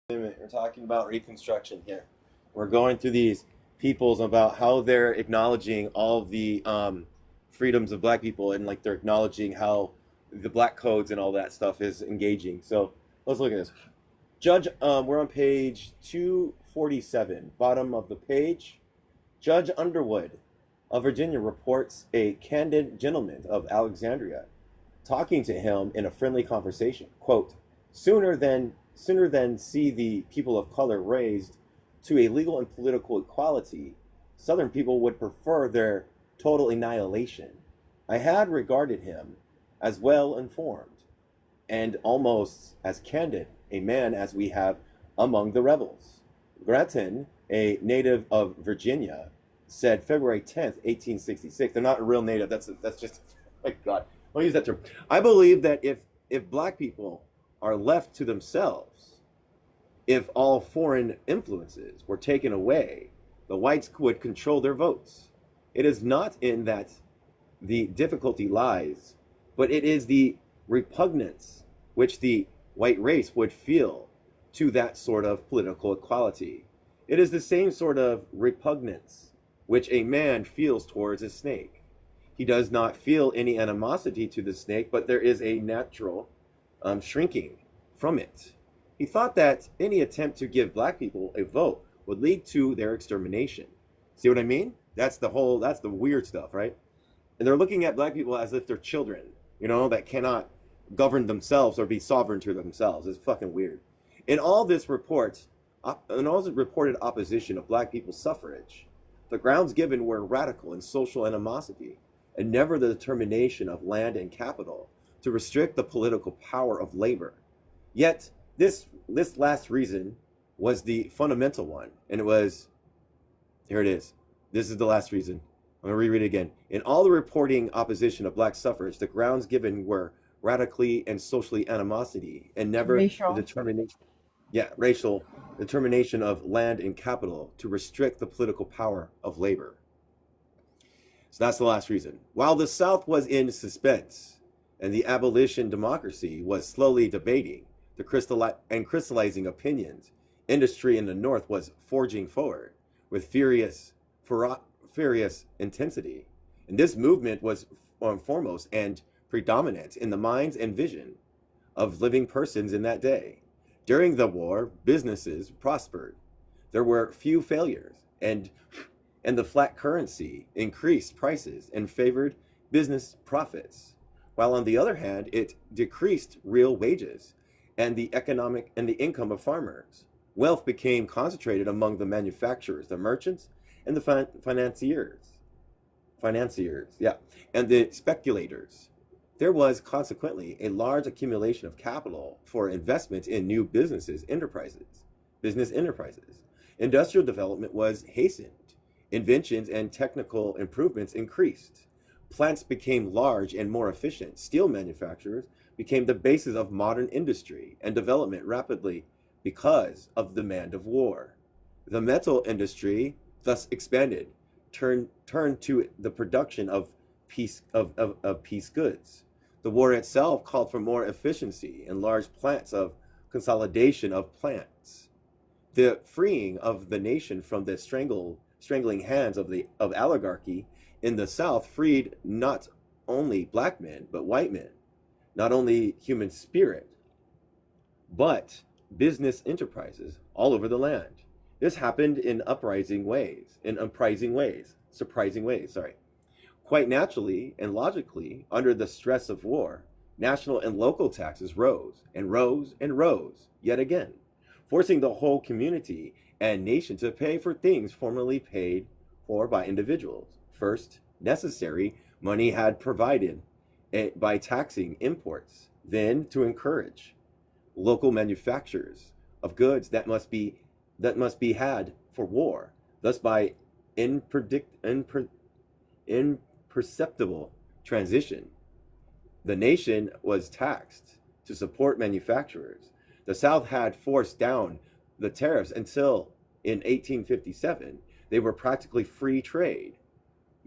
We're talking about Reconstruction here. We're going through these peoples about how they're acknowledging all of the freedoms of black people, and like they're acknowledging how the black codes and all that stuff is engaging. So let's look at this. We're on page 247, bottom of the page. Judge Underwood of Virginia reports a candid gentleman of Alexandria talking to him in a friendly conversation. Quote, sooner than see the people of color raised to a legal and political equality, Southern people would prefer their total annihilation. I had regarded him as well informed and almost as candid a man as we have among the rebels. Grattan, a native of Virginia, said February 10th, 1866. They're not a real native. That's just, my God. I'll use that term. I believe that if black people are left to themselves, if all foreign influences were taken away, the whites would control their votes. It is not in that the difficulty lies, but it is the repugnance which the white race would feel to that sort of political equality. It is the same sort of repugnance which a man feels towards a snake. He does not feel any animosity to the snake, but there is a natural shrinking from it. He thought that any attempt to give black people a vote would lead to their extermination. See what I mean? That's the weird stuff, right? And they're looking at black people as if they're children, that cannot govern themselves or be sovereign to themselves. It's fucking weird. In all this reported opposition of black people's suffrage, the grounds given were radical and social animosity, and never the determination of land and capital to restrict the political power of labor. Yet, this last reason was the fundamental one, and here it is. This is the last reason. I'm going to reread it again. In all the reporting opposition of black suffrage, the grounds given were radically and socially animosity, and never Racial. the determination, racial determination of land and capital to restrict the political power of labor. So that's the last reason. While the South was in suspense and the abolition democracy was slowly debating crystallizing opinions, industry in the North was forging forward with furious intensity. And this movement was foremost and predominant in the minds and vision of living persons in that day. During the war, businesses prospered. There were few failures, and the flat currency increased prices and favored business profits, while on the other hand, it decreased real wages and the income of farmers. Wealth became concentrated among the manufacturers, the merchants, and the financiers, and the speculators. There was consequently a large accumulation of capital for investment in new business enterprises. Industrial development was hastened. Inventions and technical improvements increased. Plants became large and more efficient. Steel manufacturers became the basis of modern industry and development rapidly because of the demand of war. The metal industry thus expanded, turned to the production of peace goods. The war itself called for more efficiency and large plants of consolidation of plants. The freeing of the nation from the strangling hands of oligarchy in the South freed not only black men, but white men, not only human spirit, but business enterprises all over the land. This happened in surprising ways. Quite naturally and logically, under the stress of war, national and local taxes rose and rose and rose yet again, forcing the whole community and nation to pay for things formerly paid for by individuals. First, necessary money had provided by taxing imports, then to encourage local manufacturers of goods that must be had for war. Thus, by imperceptible transition, the nation was taxed to support manufacturers. The South had forced down the tariffs until in 1857 they were practically free trade.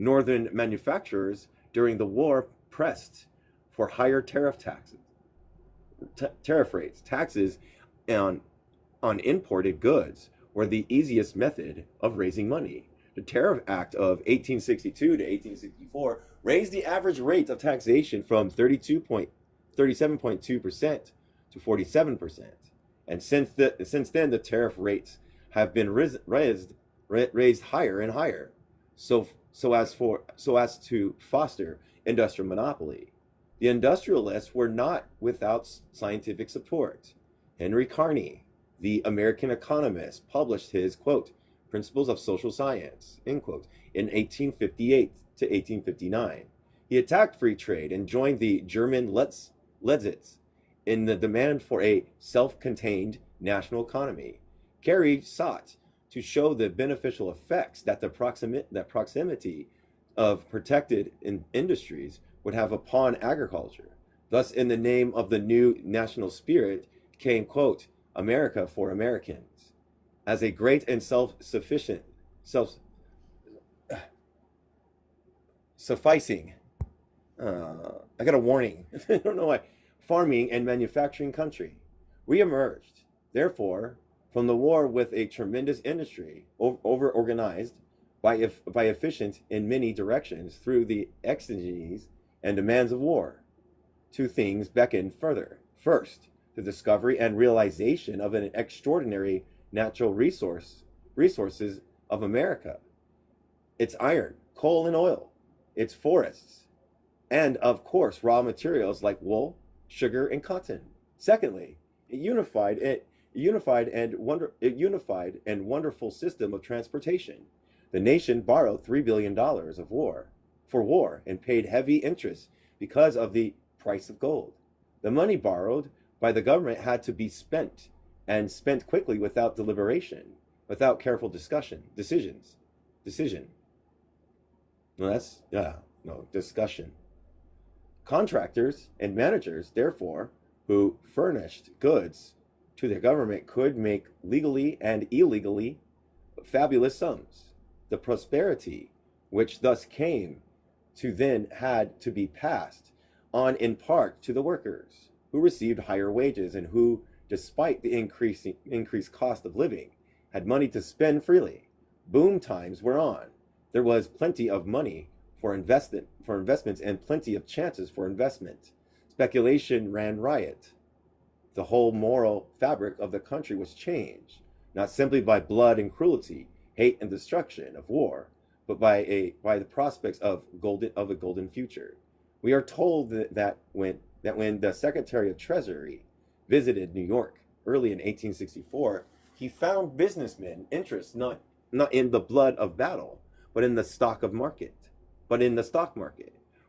Northern manufacturers during the war pressed for higher tariff rates, taxes on on imported goods were the easiest method of raising money. The Tariff Act of 1862 to 1864 raised the average rate of taxation from 37.2% to 47%. And since then, the tariff rates have been raised higher and higher, so as to foster industrial monopoly. The industrialists were not without scientific support. Henry Carney, the American economist, published his quote Principles of Social Science end quote in 1858 to 1859. He attacked free trade and joined the German Lezitz in the demand for a self-contained national economy. Carey sought to show the beneficial effects that the proximity of protected industries would have upon agriculture. Thus, in the name of the new national spirit came, quote, America for Americans, as a great and self-sufficing, I got a warning, I don't know why, farming and manufacturing country. We emerged, therefore, from the war with a tremendous industry, over-organized, by efficient in many directions through the exigencies and demands of war. Two things beckon further. First, the discovery and realization of an extraordinary natural resources of America, its iron, coal, and oil, its forests, and of course raw materials like wool, sugar, and cotton. Secondly, a unified and wonderful system of transportation. The nation borrowed $3 billion for war and paid heavy interest because of the price of gold. The money borrowed by the government had to be spent, and spent quickly without deliberation, without careful decision. Discussion. Contractors and managers, therefore, who furnished goods to the government could make legally and illegally fabulous sums. The prosperity which thus came to then had to be passed on in part to the workers, who received higher wages and who, despite the increased cost of living, had money to spend freely. Boom times were on. There was plenty of money for investments and plenty of chances for investment. Speculation ran riot. The whole moral fabric of the country was changed, not simply by blood and cruelty, hate and destruction of war, but by the prospects of a golden future. We are told that when the Secretary of Treasury visited New York early in 1864, he found businessmen interest not in the blood of battle, but in the stock market.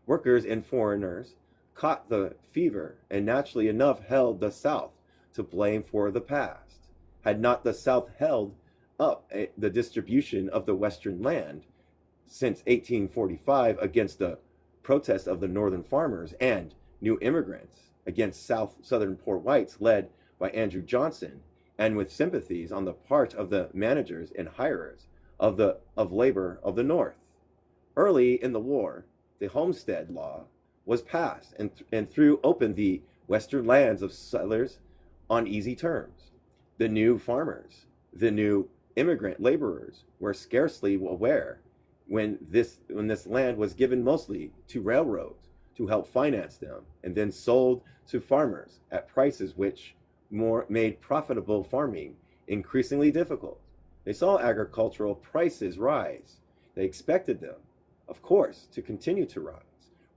Workers and foreigners caught the fever and naturally enough held the South to blame for the past. Had not the South held up the distribution of the Western land since 1845 against the protest of the Northern farmers and new immigrants, against Southern poor whites led by Andrew Johnson, and with sympathies on the part of the managers and hirers of labor of the North. Early in the war, the Homestead Law was passed and threw open the western lands of settlers on easy terms. The new farmers, the new immigrant laborers were scarcely aware when this land was given mostly to railroads to help finance them and then sold to farmers at prices which made profitable farming increasingly difficult. They saw agricultural prices rise. They expected them, of course, to continue to rise.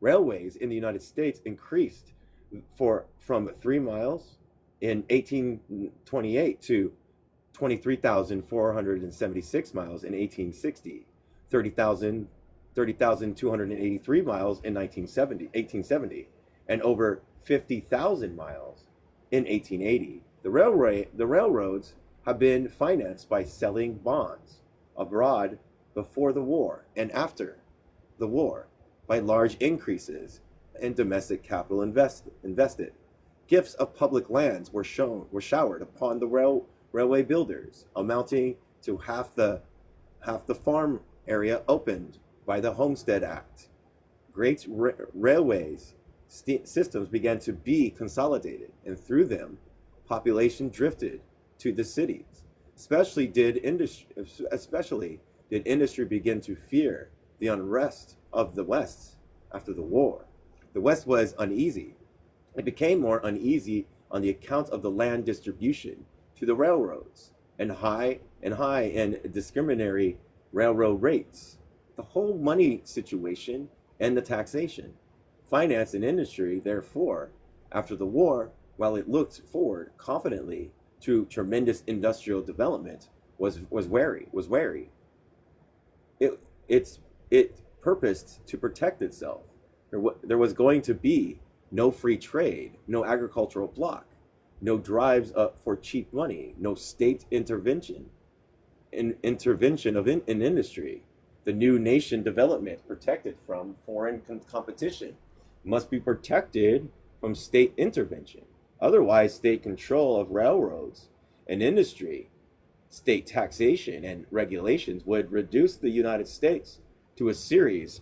Railways in the United States increased from 3 miles in 1828 to 23,476 miles in 1860, 30,283 miles in 1870, and over 50,000 miles in 1880. The railroads have been financed by selling bonds abroad before the war and after the war by large increases in domestic capital invested. Gifts of public lands were showered upon the railway builders, amounting to half the farm area opened by the Homestead Act. Great railways systems began to be consolidated, and through them, population drifted to the cities. Especially did industry begin to fear the unrest of the West after the war. The West was uneasy. It became more uneasy on the account of the land distribution to the railroads and high and discriminatory railroad rates, the whole money situation, and the taxation. Finance and industry, therefore, after the war, while it looked forward confidently to tremendous industrial development, was wary. It purposed to protect itself. There was going to be no free trade, no agricultural bloc, no drives up for cheap money, no state intervention in industry. The new nation development protected from foreign competition must be protected from state intervention. Otherwise, state control of railroads and industry, state taxation and regulations would reduce the United States to a series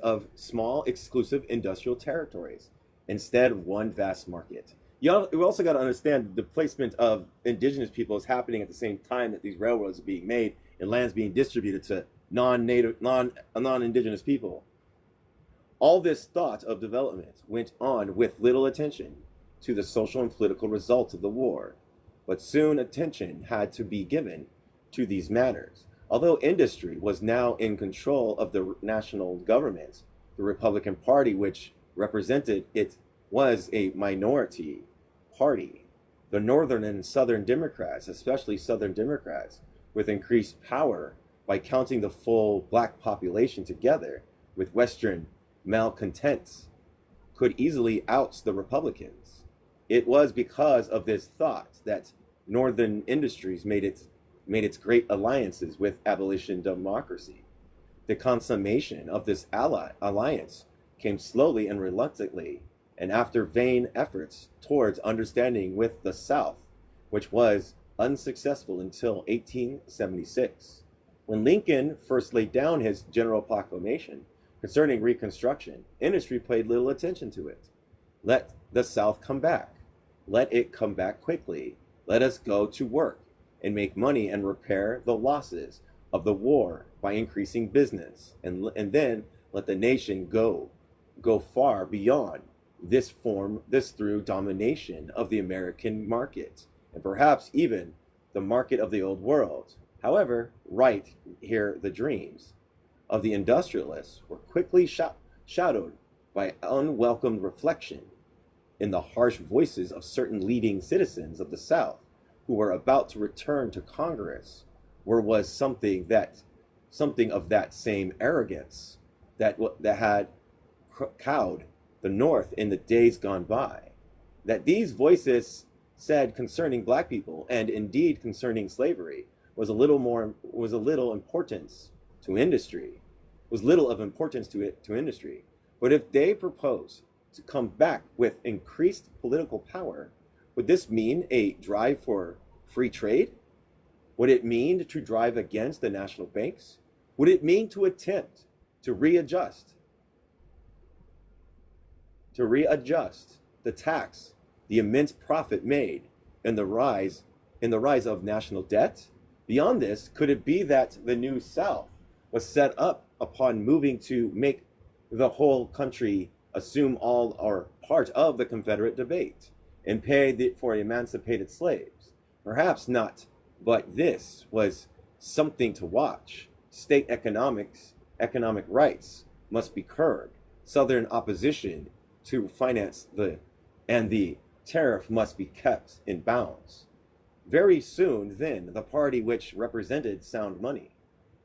of small exclusive industrial territories instead of one vast market. We also got to understand the placement of indigenous people is happening at the same time that these railroads are being made and lands being distributed to non-indigenous people. All this thought of development went on with little attention to the social and political results of the war, but soon attention had to be given to these matters. Although industry was now in control of the national government, the Republican Party, which represented it, was a minority party. The Northern and Southern Democrats, especially Southern Democrats, with increased power by counting the full black population together with Western malcontents, could easily oust the Republicans. It was because of this thought that Northern industries made its great alliances with abolition democracy. The consummation of this alliance came slowly and reluctantly, and after vain efforts towards understanding with the South, which was unsuccessful until 1876. When Lincoln first laid down his general proclamation concerning Reconstruction, industry paid little attention to it. Let the South come back. Let it come back quickly. Let us go to work and make money and repair the losses of the war by increasing business, and then let the nation go far beyond this through domination of the American market, and perhaps even the market of the old world. However, right here the dreams of the industrialists were quickly shadowed by unwelcome reflection in the harsh voices of certain leading citizens of the South who were about to return to Congress, where was something of that same arrogance that had cowed the North in the days gone by. That these voices said concerning black people, and indeed concerning slavery, was little of importance to industry. But if they propose to come back with increased political power, would this mean a drive for free trade? Would it mean to drive against the national banks? Would it mean to attempt to readjust the tax, the immense profit made, and the rise of national debt? Beyond this, could it be that the New South was set up upon moving to make the whole country assume all or part of the Confederate debate and pay for emancipated slaves? Perhaps not, but this was something to watch. State economic rights must be curbed. Southern opposition to finance the tariff must be kept in bounds. Very soon, then, the party which represented sound money,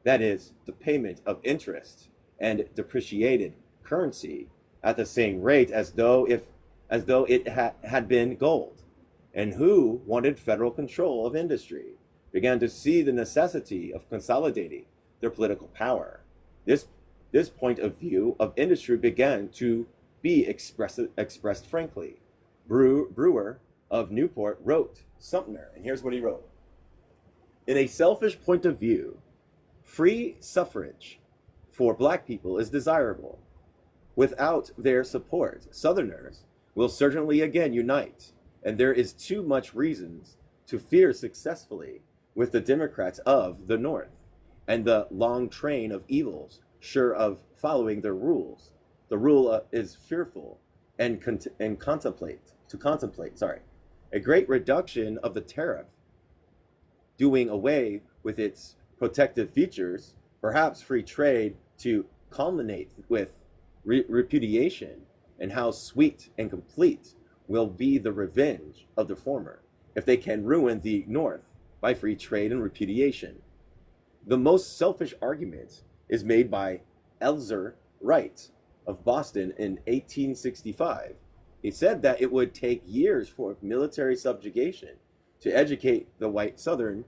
that is, the payment of interest and depreciated currency at the same rate as though it had been gold, and who wanted federal control of industry, began to see the necessity of consolidating their political power. This point of view of industry began to be expressed frankly. Brewer of Newport wrote Sumner, and here's what he wrote. In a selfish point of view, free suffrage for black people is desirable. Without their support, Southerners will certainly again unite, and there is too much reasons to fear successfully with the Democrats of the North and the long train of evils sure of following their rules. The rule is fearful and contemplate. Sorry, a great reduction of the tariff, doing away with its protective features, perhaps free trade to culminate with repudiation, and how sweet and complete will be the revenge of the former if they can ruin the North by free trade and repudiation. The most selfish argument is made by Elzer Wright of Boston in 1865. He said that it would take years for military subjugation to educate the white South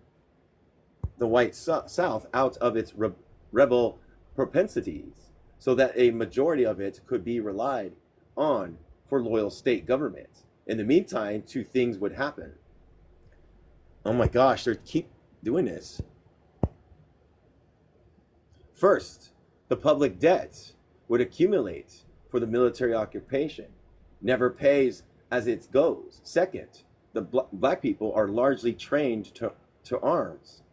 out of its rebel propensities, so that a majority of it could be relied on for loyal state government. In the meantime, two things would happen. Oh my gosh, they keep doing this. First, the public debt would accumulate for the military occupation, never pays as it goes. Second, the black people are largely trained to arms,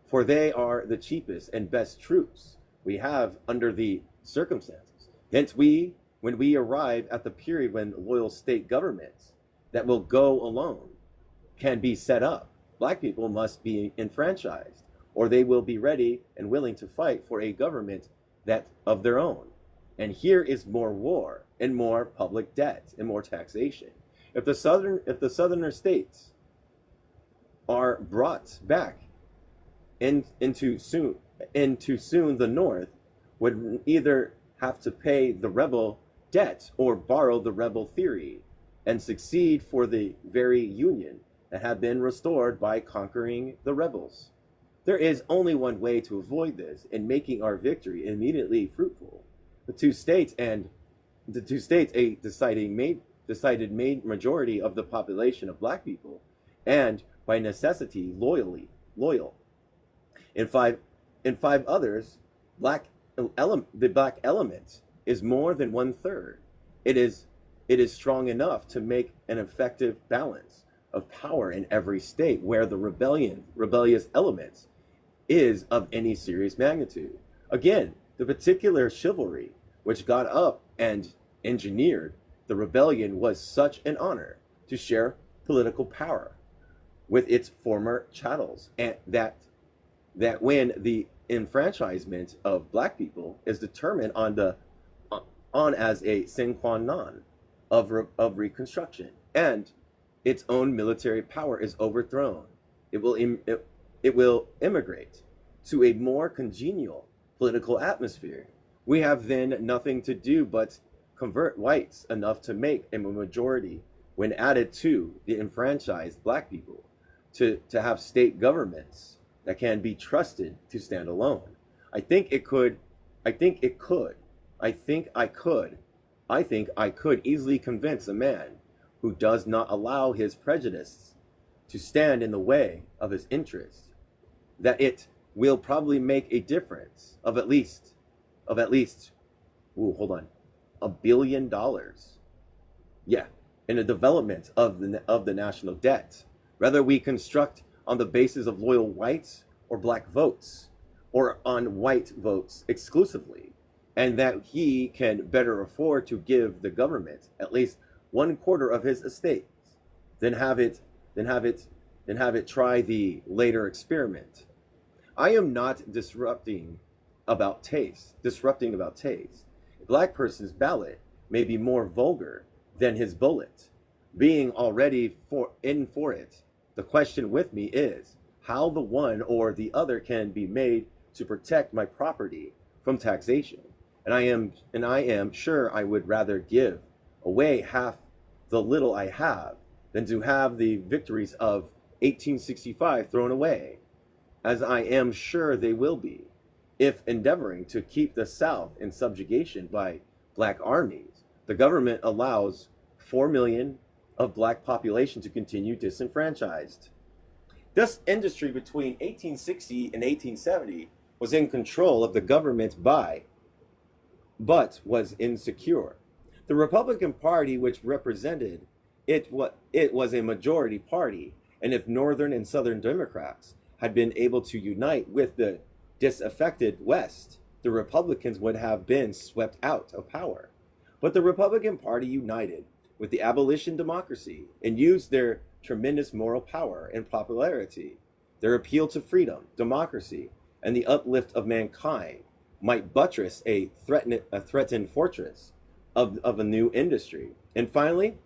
for they are the cheapest and best troops we have under the circumstances. Hence, when we arrive at the period when loyal state governments that will go alone can be set up, black people must be enfranchised, or they will be ready and willing to fight for a government that of their own. And here is more war and more public debt and more taxation. If the southern states are brought back into soon the North would either have to pay the rebel debt or borrow the rebel theory and succeed for the very union that had been restored by conquering the rebels. There is only one way to avoid this in making our victory immediately fruitful. The two states, a decided majority of the population of black people, and by necessity loyal. In five others, the black element is more than 1/3. It is strong enough to make an effective balance of power in every state where the rebellious elements is of any serious magnitude. Again, the particular chivalry which got up and engineered the rebellion was such an honor to share political power with its former chattels, and that when the enfranchisement of black people is determined on as a sine qua non of Reconstruction, and its own military power is overthrown, it will immigrate to a more congenial political atmosphere. We have then nothing to do but convert whites enough to make a majority when added to the enfranchised black people to have state governments that can be trusted to stand alone. I think I could easily convince a man who does not allow his prejudices to stand in the way of his interests that it will probably make a difference of at least $1 billion. Yeah, in the development of the national debt. Whether we construct on the basis of loyal whites or black votes, or on white votes exclusively, and that he can better afford to give the government at least 1/4 of his estates, then have it try the later experiment. I am not disrupting about taste. A black person's ballot may be more vulgar than his bullet. Being already for it, the question with me is how the one or the other can be made to protect my property from taxation. And I am sure I would rather give away half the little I have than to have the victories of 1865 thrown away, as I am sure they will be, if endeavoring to keep the South in subjugation by black armies, the government allows 4 million of black population to continue disenfranchised. This industry between 1860 and 1870 was in control of the government by but was insecure. The Republican Party, which represented it was a majority party, and if Northern and Southern Democrats had been able to unite with the disaffected West, the Republicans would have been swept out of power. But the Republican Party united with the abolition democracy and used their tremendous moral power and popularity. Their appeal to freedom, democracy, and the uplift of mankind might buttress a threatened fortress of a new industry. And finally,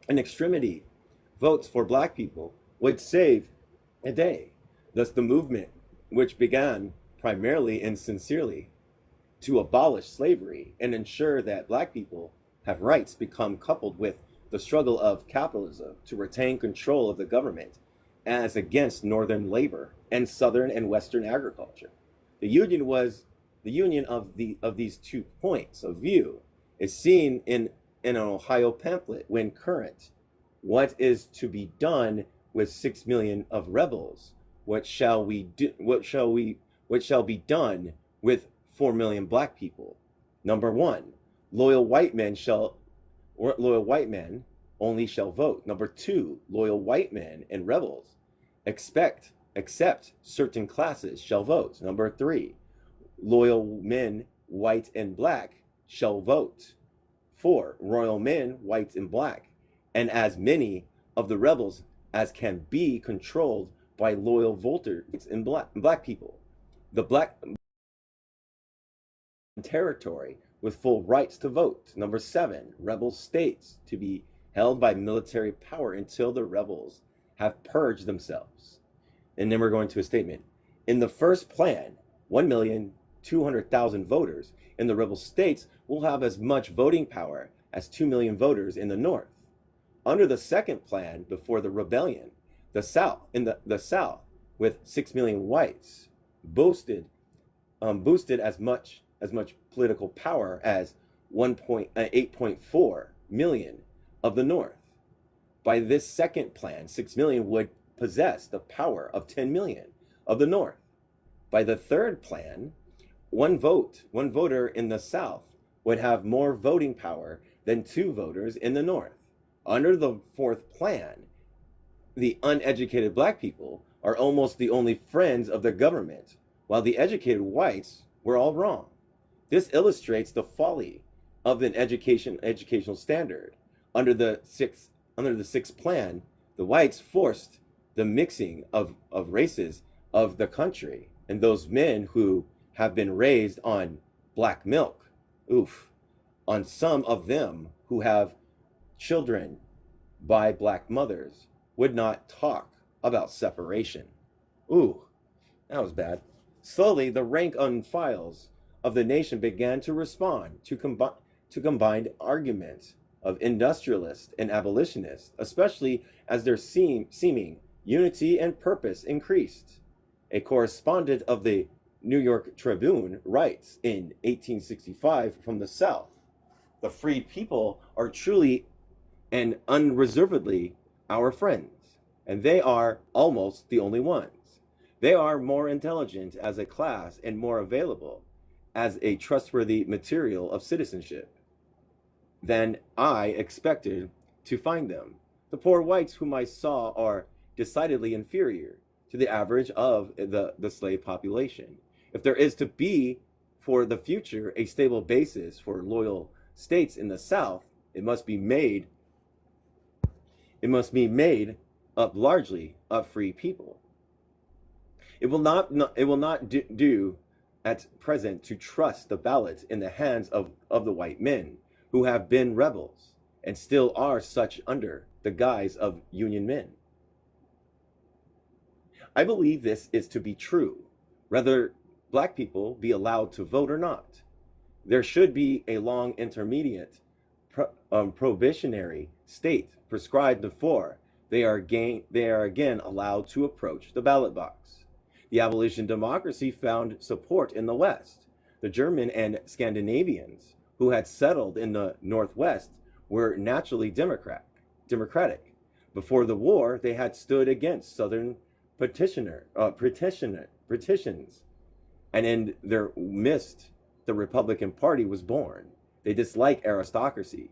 in extremity, votes for black people would save a day. Thus, the movement, which began primarily and sincerely to abolish slavery and ensure that black people have rights, become coupled with the struggle of capitalism to retain control of the government as against northern labor and southern and western agriculture. The union of these 2 points of view is seen in an Ohio pamphlet when current. What is to be done with 6 million of rebels? What shall we do? What shall be done with 4 million black people? Number 1, loyal white men only shall vote. Number 2, loyal white men and rebels except certain classes shall vote. Number 3, loyal men, white and black, shall vote. 4, royal men, white and black, and as many of the rebels as can be controlled by loyal voters and black people. The black territory with full rights to vote. Number 7, rebel states to be held by military power until the rebels have purged themselves. And then we're going to a statement. In the first plan, 1,200,000 voters in the rebel states will have as much voting power as 2 million voters in the North. Under the second plan, before the rebellion, the South, with 6 million whites, boosted as much political power as 8.4 million of the North. By this second plan, 6 million would possess the power of 10 million of the North. By the third plan, one voter in the South would have more voting power than 2 voters in the North. Under the fourth plan, the uneducated black people are almost the only friends of the government, while the educated whites were all wrong. This illustrates the folly of an educational standard. Under the sixth plan, the whites forced the mixing of races of the country, and those men who have been raised on black milk, on some of them who have children by black mothers, would not talk about separation. That was bad. Slowly, the rank and files of the nation began to respond to combined arguments of industrialists and abolitionists, especially as their seeming unity and purpose increased. A correspondent of the New York Tribune writes in 1865 from the South, "The freed people are truly and unreservedly our friends, and they are almost the only ones. They are more intelligent as a class and more available as a trustworthy material of citizenship than I expected to find them. The poor whites whom I saw are decidedly inferior to the average of the slave population. If there is to be for the future a stable basis for loyal states in the South, it must be made up largely of free people. It will not do at present to trust the ballot in the hands of the white men who have been rebels and still are such under the guise of Union men. I believe this is to be true, whether black people be allowed to vote or not. There should be a long intermediate probationary state prescribed before they are again allowed to approach the ballot box. The abolition democracy found support in the West. The German and Scandinavians who had settled in the Northwest were naturally democratic. Before the war, they had stood against Southern petitions, and in their midst the Republican Party was born. They dislike aristocracy,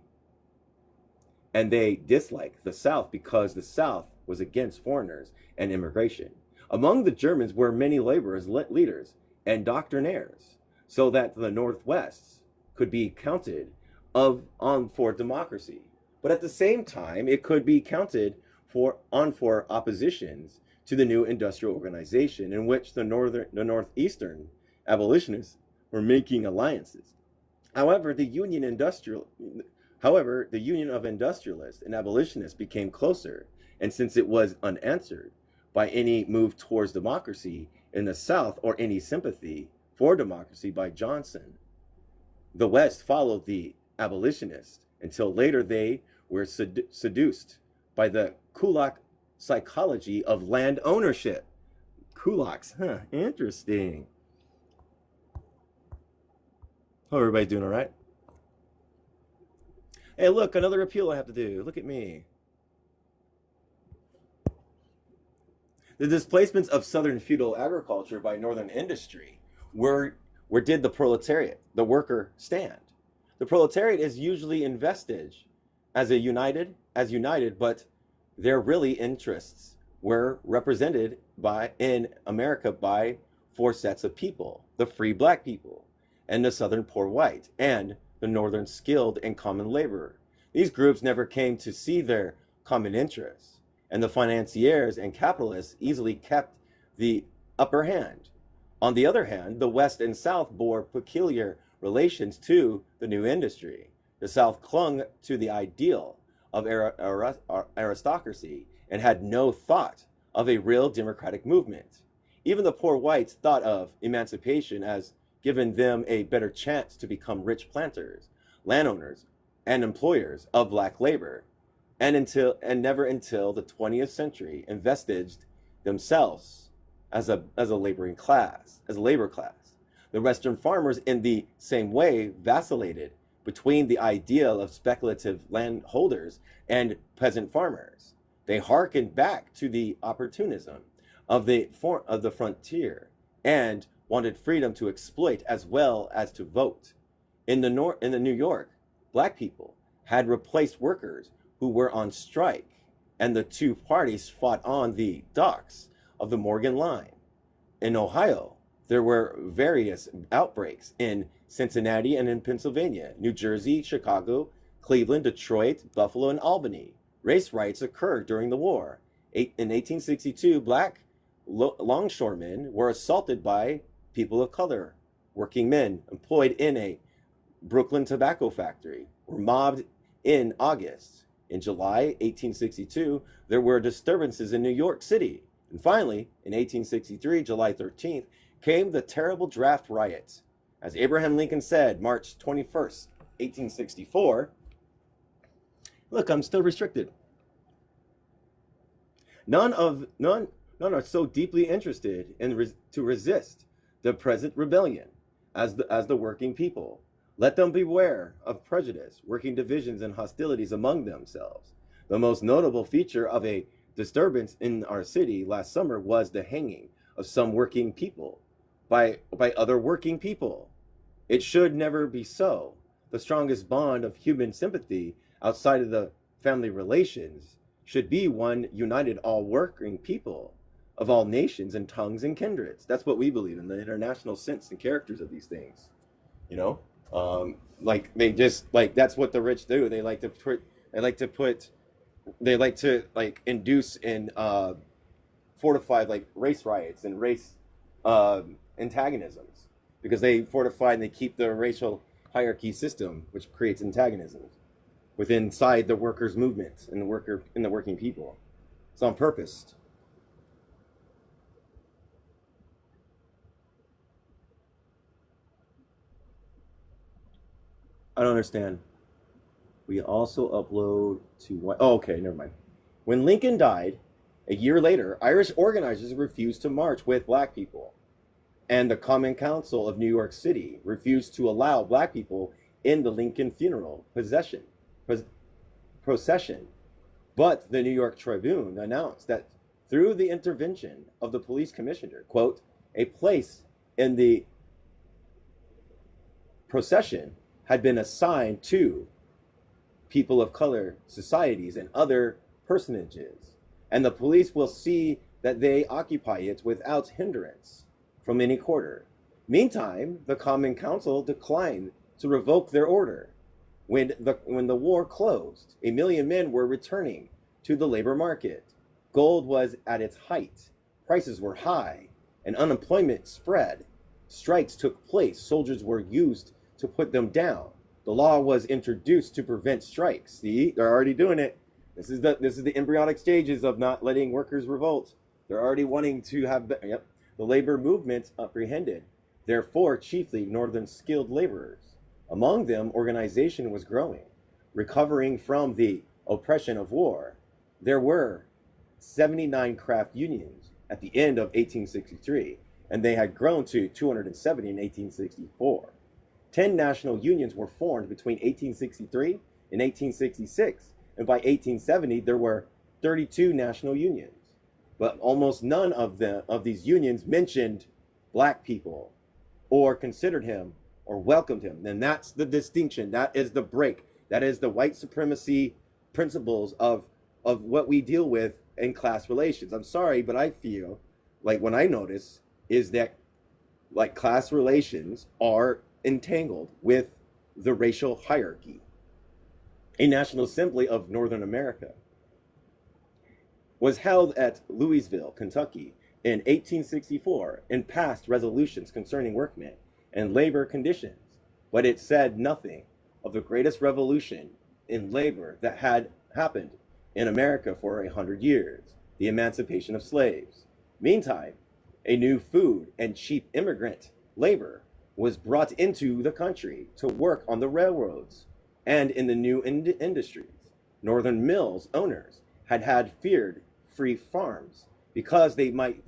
and they disliked the South because the South was against foreigners and immigration. Among the Germans were many laborers, leaders, and doctrinaires, so that the Northwest could be counted for democracy. But at the same time, it could be counted for oppositions to the new industrial organization in which the northeastern abolitionists were making alliances. However, the Union of Industrialists and Abolitionists became closer, and since it was unanswered by any move towards democracy in the South or any sympathy for democracy by Johnson, the West followed the abolitionists until later they were seduced by the Kulak psychology of land ownership. Kulaks, interesting. Hope everybody's doing all right. Hey, look, another appeal I have to do. Look at me. The displacements of southern feudal agriculture by northern industry where did the proletariat, the worker, stand? The proletariat is usually in vestige as united, but their really interests were represented in America by four sets of people: the free black people, and the southern poor white, and the northern skilled and common laborer. These groups never came to see their common interests, and the financiers and capitalists easily kept the upper hand. On the other hand, the West and South bore peculiar relations to the new industry. The South clung to the ideal of aristocracy and had no thought of a real democratic movement. Even the poor whites thought of emancipation as giving them a better chance to become rich planters, landowners, and employers of black labor, and never until the 20th century invested themselves as a labor class. The Western farmers in the same way vacillated between the ideal of speculative landholders and peasant farmers. They hearkened back to the opportunism of the frontier and wanted freedom to exploit as well as to vote. In the New York, black people had replaced workers who were on strike, and the two parties fought on the docks of the Morgan Line. In Ohio, there were various outbreaks in Cincinnati and in Pennsylvania, New Jersey, Chicago, Cleveland, Detroit, Buffalo, and Albany. Race riots occurred during the war. In 1862, black longshoremen were assaulted by people of color. Working men employed in a Brooklyn tobacco factory were mobbed in August. In July 1862, there were disturbances in New York City. And finally, in 1863, July 13th, came the terrible draft riots. As Abraham Lincoln said, March 21st, 1864, look, I'm still restricted. None are so deeply interested in to resist the present rebellion as the working people. Let them beware of prejudice, working divisions, and hostilities among themselves. The most notable feature of a disturbance in our city last summer was the hanging of some working people by other working people. It should never be so. The strongest bond of human sympathy outside of the family relations should be one united all working people of all nations and tongues and kindreds. That's what we believe in, the international sense and characters of these things. You know, that's what the rich do. They like to induce and fortify like race riots and race antagonisms, because they fortify and they keep the racial hierarchy system, which creates antagonisms inside the workers' movement and the working people. It's on purpose. I don't understand. We also upload to what? Oh, okay, never mind. When Lincoln died, a year later, Irish organizers refused to march with black people, and the Common Council of New York City refused to allow black people in the Lincoln funeral procession. But the New York Tribune announced that through the intervention of the police commissioner, quote, a place in the procession had been assigned to people of color societies and other personages, and the police will see that they occupy it without hindrance from any quarter. Meantime, the Common Council declined to revoke their order. When the war closed, 1 million men were returning to the labor market. Gold was at its height, prices were high, and unemployment spread. Strikes took place, soldiers were used to put them down. The law was introduced to prevent strikes. See, they're already doing it. This is the embryonic stages of not letting workers revolt. They're already wanting to have the labor movement apprehended. Therefore, chiefly northern skilled laborers. Among them, organization was growing, recovering from the oppression of war. There were 79 craft unions at the end of 1863, and they had grown to 270 in 1864. 10 national unions were formed between 1863 and 1866, and by 1870 there were 32 national unions. But almost none of these unions mentioned black people or considered him or welcomed him. And that's the distinction. That is the break. That is the white supremacy principles of what we deal with in class relations. I'm sorry, but I feel like what I notice is that like class relations are entangled with the racial hierarchy. A National Assembly of Northern America was held at Louisville, Kentucky in 1864 and passed resolutions concerning workmen and labor conditions, but it said nothing of the greatest revolution in labor that had happened in America for 100 years, the emancipation of slaves. Meantime, a new food and cheap immigrant labor was brought into the country to work on the railroads and in the new industries. Northern mills owners had feared free farms because they might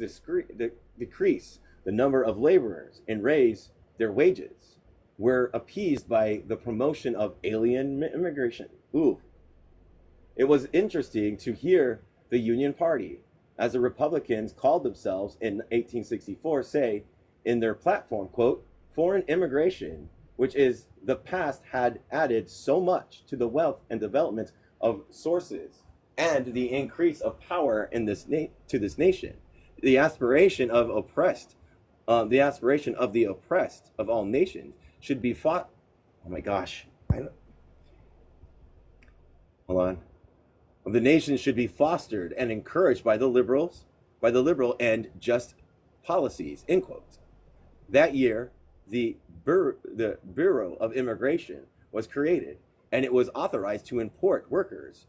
decrease the number of laborers and raise their wages, were appeased by the promotion of alien immigration. Ooh. It was interesting to hear the Union Party, as the Republicans called themselves in 1864, say in their platform, quote, foreign immigration, which is the past, had added so much to the wealth and development of sources and the increase of power in to this nation. The aspiration of the oppressed of all nations should be fought. Oh my gosh. Hold on. The nation should be fostered and encouraged by the liberal and just policies, end quote. That year, the Bureau of Immigration was created, and it was authorized to import workers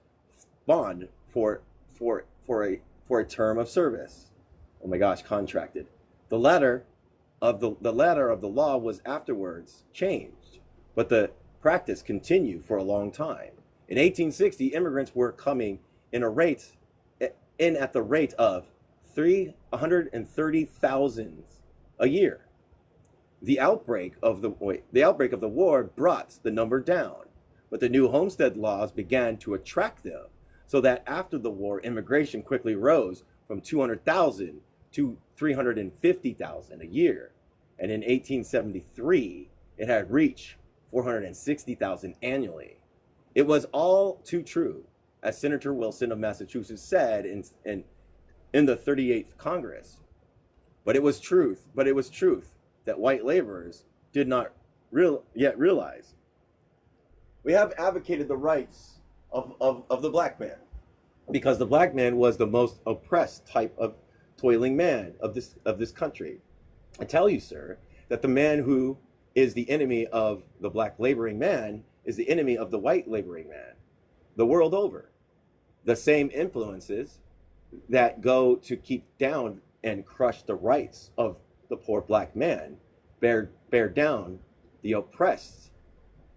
bond for a term of service. Oh my gosh, contracted. The letter of the law was afterwards changed, but the practice continued for a long time. In 1860, immigrants were coming in at the rate of 330,000 a year. The outbreak of the war brought the number down, but the new homestead laws began to attract them, so that after the war, immigration quickly rose from 200,000 to 350,000 a year. And in 1873, it had reached 460,000 annually. It was all too true, as Senator Wilson of Massachusetts said in the 38th Congress. But it was truth that white laborers did not yet realize. We have advocated the rights of the black man, because the black man was the most oppressed type of toiling man of this country. I tell you, sir, that the man who is the enemy of the black laboring man is the enemy of the white laboring man, the world over. The same influences that go to keep down and crush the rights of the poor black man bear down the oppressed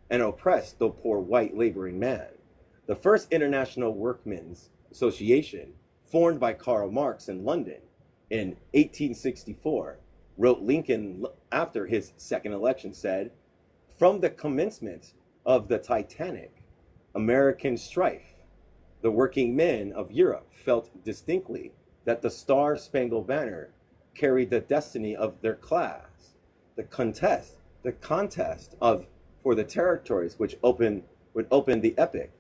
and oppress the poor white laboring man. The first International Workmen's Association, formed by Karl Marx in London in 1864, wrote Lincoln after his second election, said, "From the commencement of the Titanic American strife, the working men of Europe felt distinctly that the Star-Spangled Banner carried the destiny of their class. The the contest of for the territories which would open the epic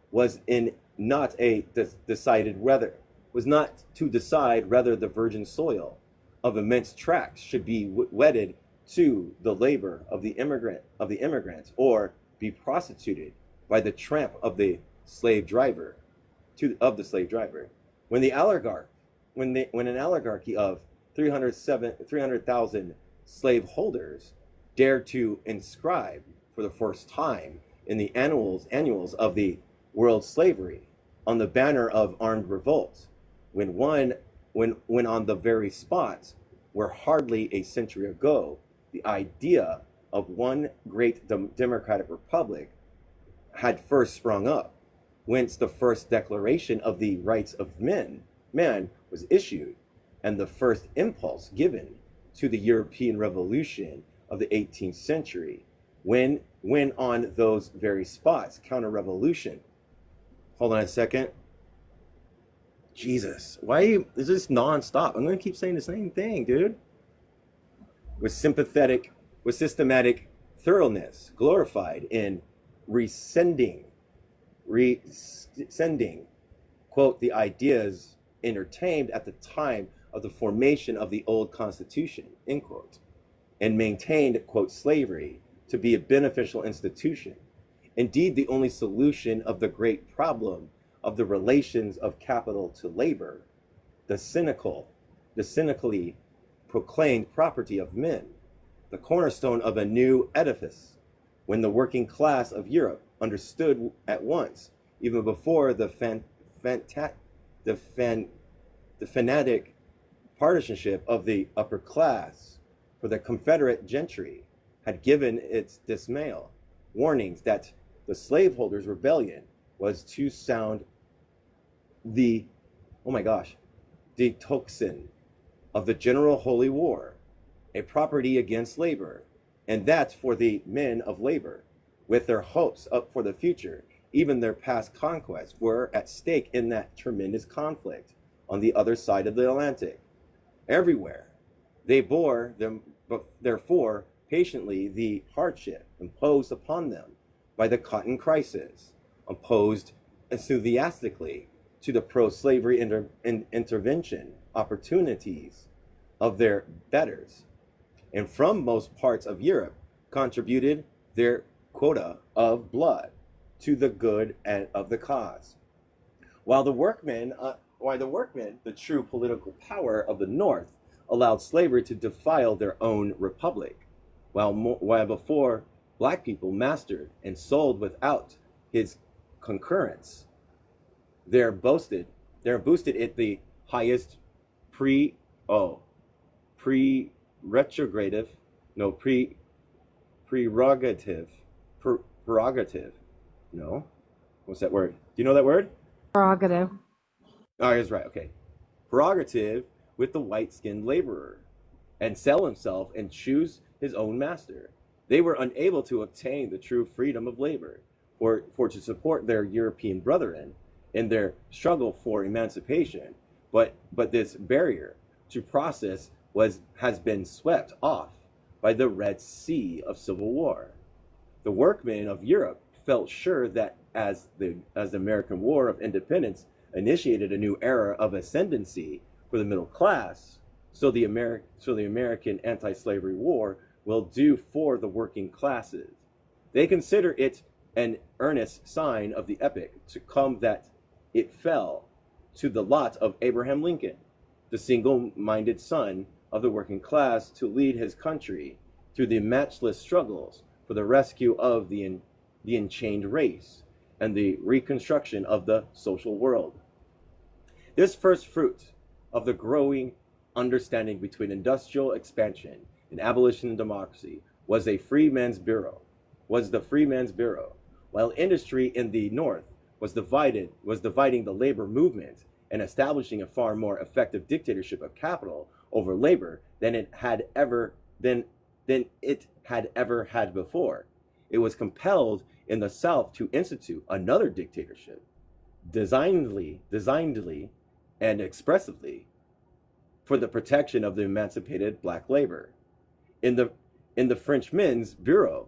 was in not a decided whether was not to decide whether the virgin soil of immense tracts should be wedded to the labor of the immigrants or be prostituted by the tramp of the slave driver of the slave driver. When the oligarch when an oligarchy of 300,000 slaveholders dared to inscribe for the first time in the annuals of the world slavery on the banner of armed revolt, when on the very spot where hardly a century ago the idea of one great democratic republic had first sprung up, whence the first declaration of the rights of man was issued, and the first impulse given to the European Revolution of the 18th century, when on those very spots, counter-revolution. Hold on a second. Jesus, is this non-stop? I'm going to keep saying the same thing, dude. With systematic thoroughness, glorified in rescinding, quote, the ideas entertained at the time of the formation of the old Constitution, end quote, and maintained, quote, slavery to be a beneficial institution. Indeed, the only solution of the great problem of the relations of capital to labor, the cynically proclaimed property of men, the cornerstone of a new edifice, when the working class of Europe understood at once, even before the fanatic partisanship of the upper class for the Confederate gentry had given its dismal warnings that the slaveholders' rebellion was to sound the tocsin of the general holy war, a property against labor, and that for the men of labor, with their hopes up for the future, even their past conquests, were at stake in that tremendous conflict on the other side of the Atlantic. Everywhere they bore them, therefore, patiently the hardship imposed upon them by the cotton crisis, opposed enthusiastically to the pro-slavery intervention opportunities of their betters, and from most parts of Europe contributed their quota of blood to the good and of the cause. While the workmen, the true political power of the North, allowed slavery to defile their own republic, while before black people mastered and sold without his concurrence, they're boosted at the highest prerogative. No, what's that word? Do you know that word? Prerogative. Oh, he's right. Okay, prerogative with the white-skinned laborer, and sell himself and choose his own master. They were unable to obtain the true freedom of labor, for to support their European brethren in their struggle for emancipation. But this barrier to process has been swept off by the Red Sea of civil war. The workmen of Europe felt sure that as the American War of Independence initiated a new era of ascendancy for the middle class, so the American anti-slavery war will do for the working classes. They consider it an earnest sign of the epoch to come that it fell to the lot of Abraham Lincoln, the single-minded son of the working class, to lead his country through the matchless struggles for the rescue of the enchained race and the reconstruction of the social world. This first fruit of the growing understanding between industrial expansion and abolition and democracy was the Freeman's Bureau, while industry in the North was dividing the labor movement and establishing a far more effective dictatorship of capital over labor than it had ever had before. It was compelled in the South to institute another dictatorship, designedly and expressively for the protection of the emancipated black labor. In In the Frenchmen's Bureau,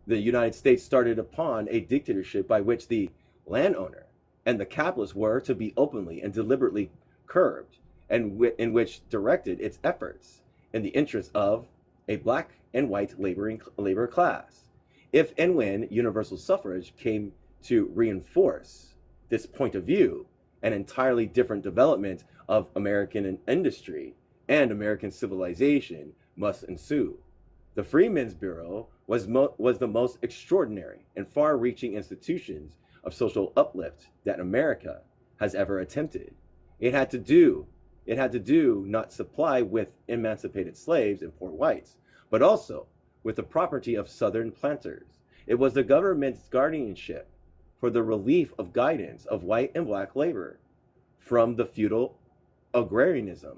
the United States started upon a dictatorship by which the landowner and the capitalist were to be openly and deliberately curbed, and in which directed its efforts in the interest of a black and white labor class. If and when universal suffrage came to reinforce this point of view, an entirely different development of American industry and American civilization must ensue. The Freedmen's Bureau was the most extraordinary and far-reaching institutions of social uplift that America has ever attempted. It had to do not supply with emancipated slaves and poor whites, but also with the property of Southern planters. It was the government's guardianship for the relief of guidance of white and black labor from the feudal agrarianism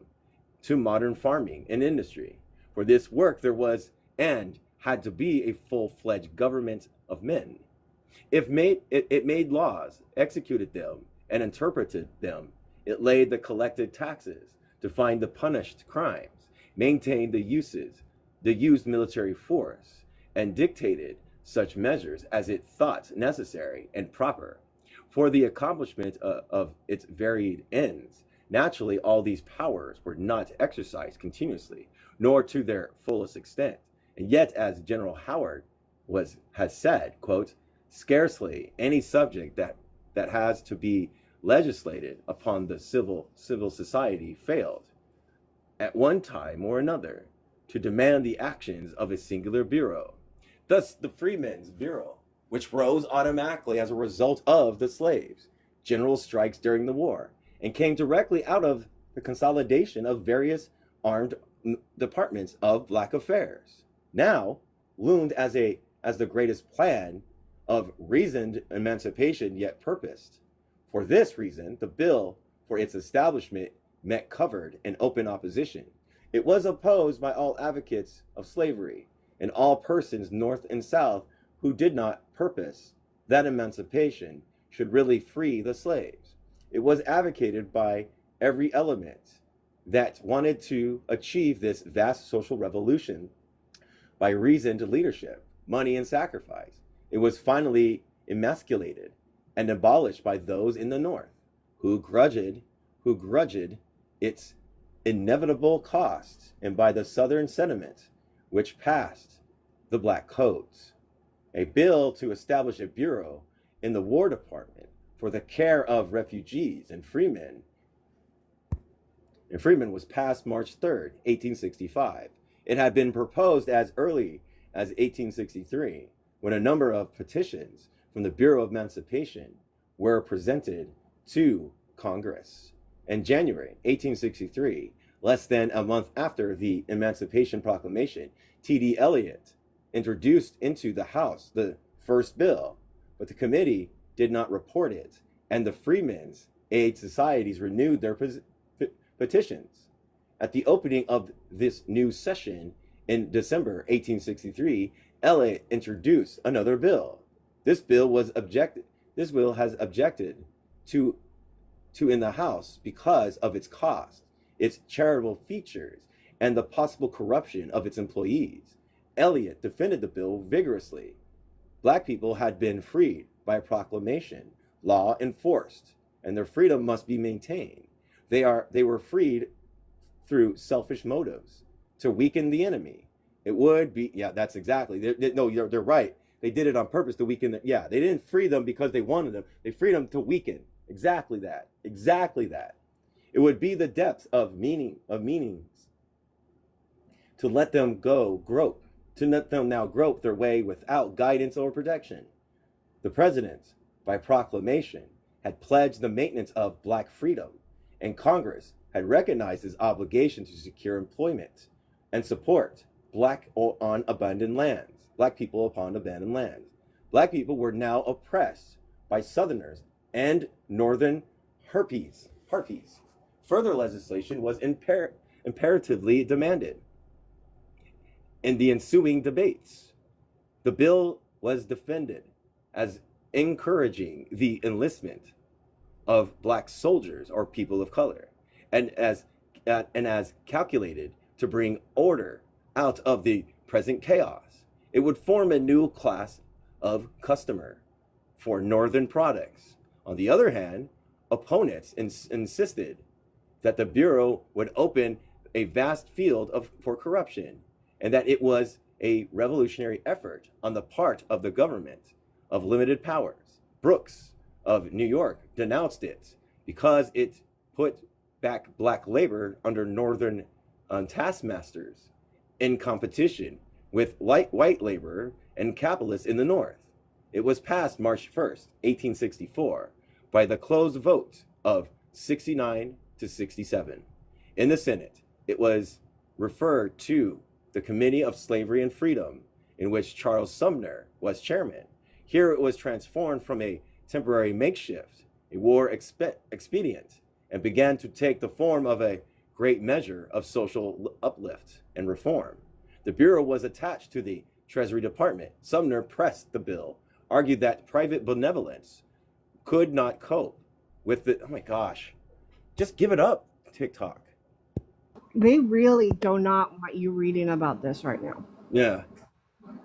to modern farming and industry. For this work there was and had to be a full-fledged government of men. It made laws, executed them, and interpreted them. It laid the collected taxes to find the punished crimes, maintained the used military force, and dictated such measures as it thought necessary and proper for the accomplishment of its varied ends. Naturally, all these powers were not exercised continuously, nor to their fullest extent. And yet, as General Howard has said, quote, scarcely any subject that has to be legislated upon the civil society failed, at one time or another, to demand the actions of a singular bureau. Thus, the Freedmen's Bureau, which rose automatically as a result of the slaves, general strikes during the war, and came directly out of the consolidation of various armed departments of black affairs, now loomed as the greatest plan of reasoned emancipation yet purposed. For this reason, the bill for its establishment met covered and open opposition. It was opposed by all advocates of slavery and all persons north and south who did not purpose that emancipation should really free the slaves. It was advocated by every element that wanted to achieve this vast social revolution by reasoned leadership, money, and sacrifice. It was finally emasculated and abolished by those in the North who grudged its inevitable cost, and by the Southern sentiment which passed the Black Codes. A bill to establish a bureau in the War Department for the care of refugees and freemen was passed March 3rd, 1865. It had been proposed as early as 1863, when a number of petitions from the Bureau of Emancipation were presented to Congress. In January 1863, less than a month after the Emancipation Proclamation, T.D. Eliot introduced into the House the first bill, but the committee did not report it, and the Freedmen's Aid Societies renewed their petitions. At the opening of this new session in December 1863, Eliot introduced another bill. This bill has objected to in the House because of its cost, its charitable features, and the possible corruption of its employees. Eliot defended the bill vigorously. Black people had been freed by a proclamation, law enforced, and their freedom must be maintained. They were freed through selfish motives to weaken the enemy. It would be, that's exactly. They're right. They did it on purpose to weaken they didn't free them because they wanted them. They freed them to weaken. Exactly that. It would be the depth of meanings to let them grope their way without guidance or protection. The president, by proclamation, had pledged the maintenance of black freedom, and Congress had recognized his obligation to secure employment and support black people upon abandoned lands. Black people were now oppressed by Southerners and Northern harpies. Further legislation was imperatively demanded. In the ensuing debates, the bill was defended as encouraging the enlistment of black soldiers or people of color, and as calculated to bring order out of the present chaos. It would form a new class of customer for Northern products. On the other hand, opponents insisted that the Bureau would open a vast field for corruption and that it was a revolutionary effort on the part of the government of limited powers. Brooks of New York denounced it because it put back black labor under Northern taskmasters in competition with white labor and capitalists in the North. It was passed March 1st, 1864, by the closed vote of 69 to 67. In the Senate, it was referred to the Committee of Slavery and Freedom, in which Charles Sumner was chairman. Here it was transformed from a temporary makeshift, a war expedient, and began to take the form of a great measure of social uplift and reform. The Bureau was attached to the Treasury Department. Sumner pressed the bill, argued that private benevolence could not cope with the, oh my gosh, just give it up, TikTok. They really do not want you reading about this right now. Yeah.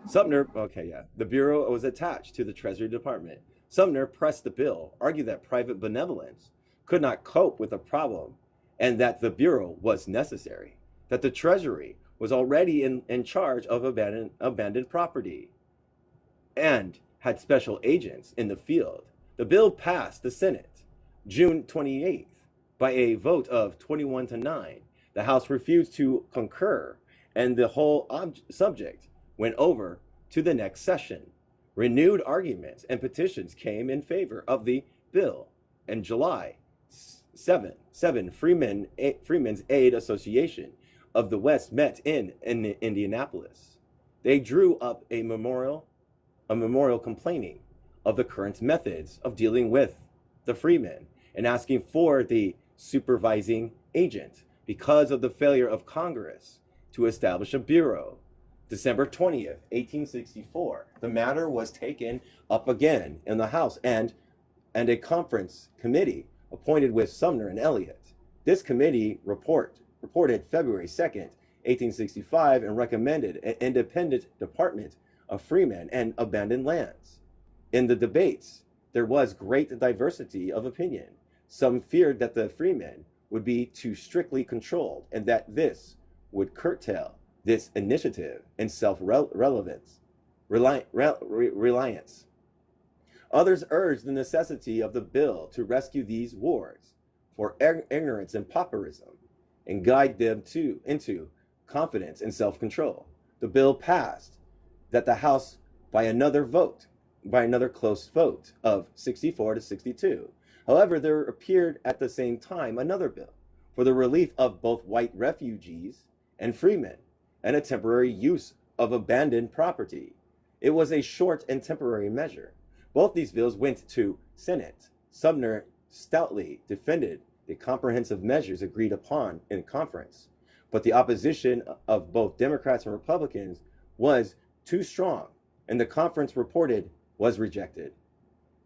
Sumner, okay, yeah. The Bureau was attached to the Treasury Department. Sumner pressed the bill, argued that private benevolence could not cope with the problem and that the Bureau was necessary, that the Treasury was already in charge of abandoned property and had special agents in the field. The bill passed the Senate June 28th by a vote of 21 to 9. The House refused to concur, and the whole subject went over to the next session. Renewed arguments and petitions came in favor of the bill. In July 7, Freemen's Aid Association of the West met in Indianapolis. They drew up a memorial complaining of the current methods of dealing with the freemen and asking for the supervising agent because of the failure of Congress to establish a bureau. December 20th, 1864, the matter was taken up again in the House and a conference committee appointed with Sumner and Eliot. This committee reported February 2nd, 1865, and recommended an independent department of freemen and abandoned lands. In the debates, there was great diversity of opinion. Some feared that the freemen would be too strictly controlled and that this would curtail this initiative and self-reliance. Others urged the necessity of the bill to rescue these wards for ignorance and pauperism and guide them into confidence and self-control. The bill passed that the House by another close vote of 64 to 62. However, there appeared at the same time another bill for the relief of both white refugees and freemen and a temporary use of abandoned property. It was a short and temporary measure. Both these bills went to Senate. Sumner stoutly defended the comprehensive measures agreed upon in conference, but the opposition of both Democrats and Republicans was too strong, and the conference reported was rejected.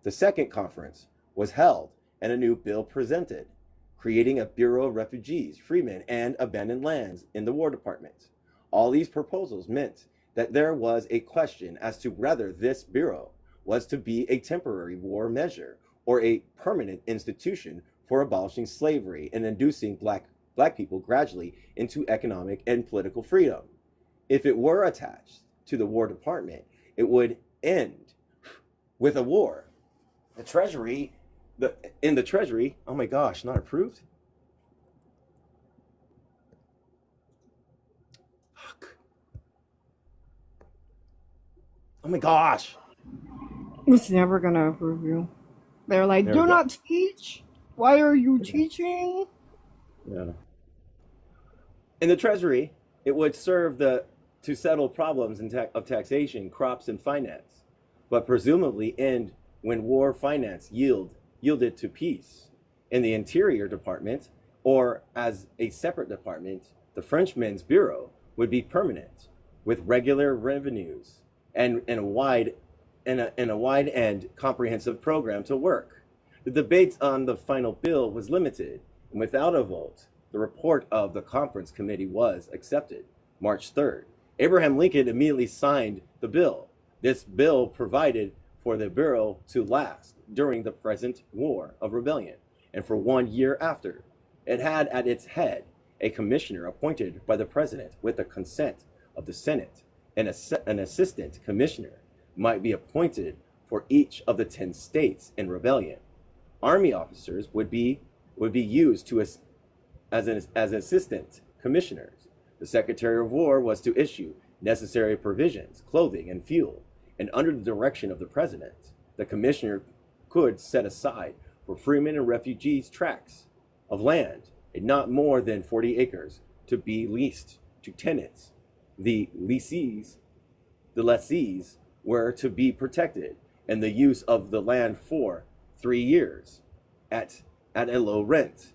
The second conference was held and a new bill presented, creating a Bureau of Refugees, Freemen, and Abandoned Lands in the War Department. All these proposals meant that there was a question as to whether this Bureau was to be a temporary war measure or a permanent institution for abolishing slavery and inducing black people gradually into economic and political freedom. If it were attached to the War Department, it would end with a war. The Treasury, oh my gosh, not approved? Fuck. Oh my gosh. It's never going to approve you. They're like, do not teach. Why are you teaching? Yeah. In the Treasury, it would serve to settle problems of taxation, crops, and finance, but presumably end when war finance yielded to peace. In the Interior Department, or as a separate department, the Frenchmen's Bureau would be permanent, with regular revenues and a wide and comprehensive program to work. The debate on the final bill was limited, and without a vote, the report of the conference committee was accepted March 3rd. Abraham Lincoln immediately signed the bill. This bill provided for the Bureau to last during the present War of Rebellion and for 1 year after. It had at its head a commissioner appointed by the President with the consent of the Senate, and an assistant commissioner might be appointed for each of the 10 states in rebellion. Army officers would be used as assistant commissioners. The Secretary of War was to issue necessary provisions, clothing, and fuel, and under the direction of the President, the commissioner could set aside for freemen and refugees tracts of land, and not more than 40 acres, to be leased to tenants. The lessees were to be protected, and the use of the land for 3 years at a low rent.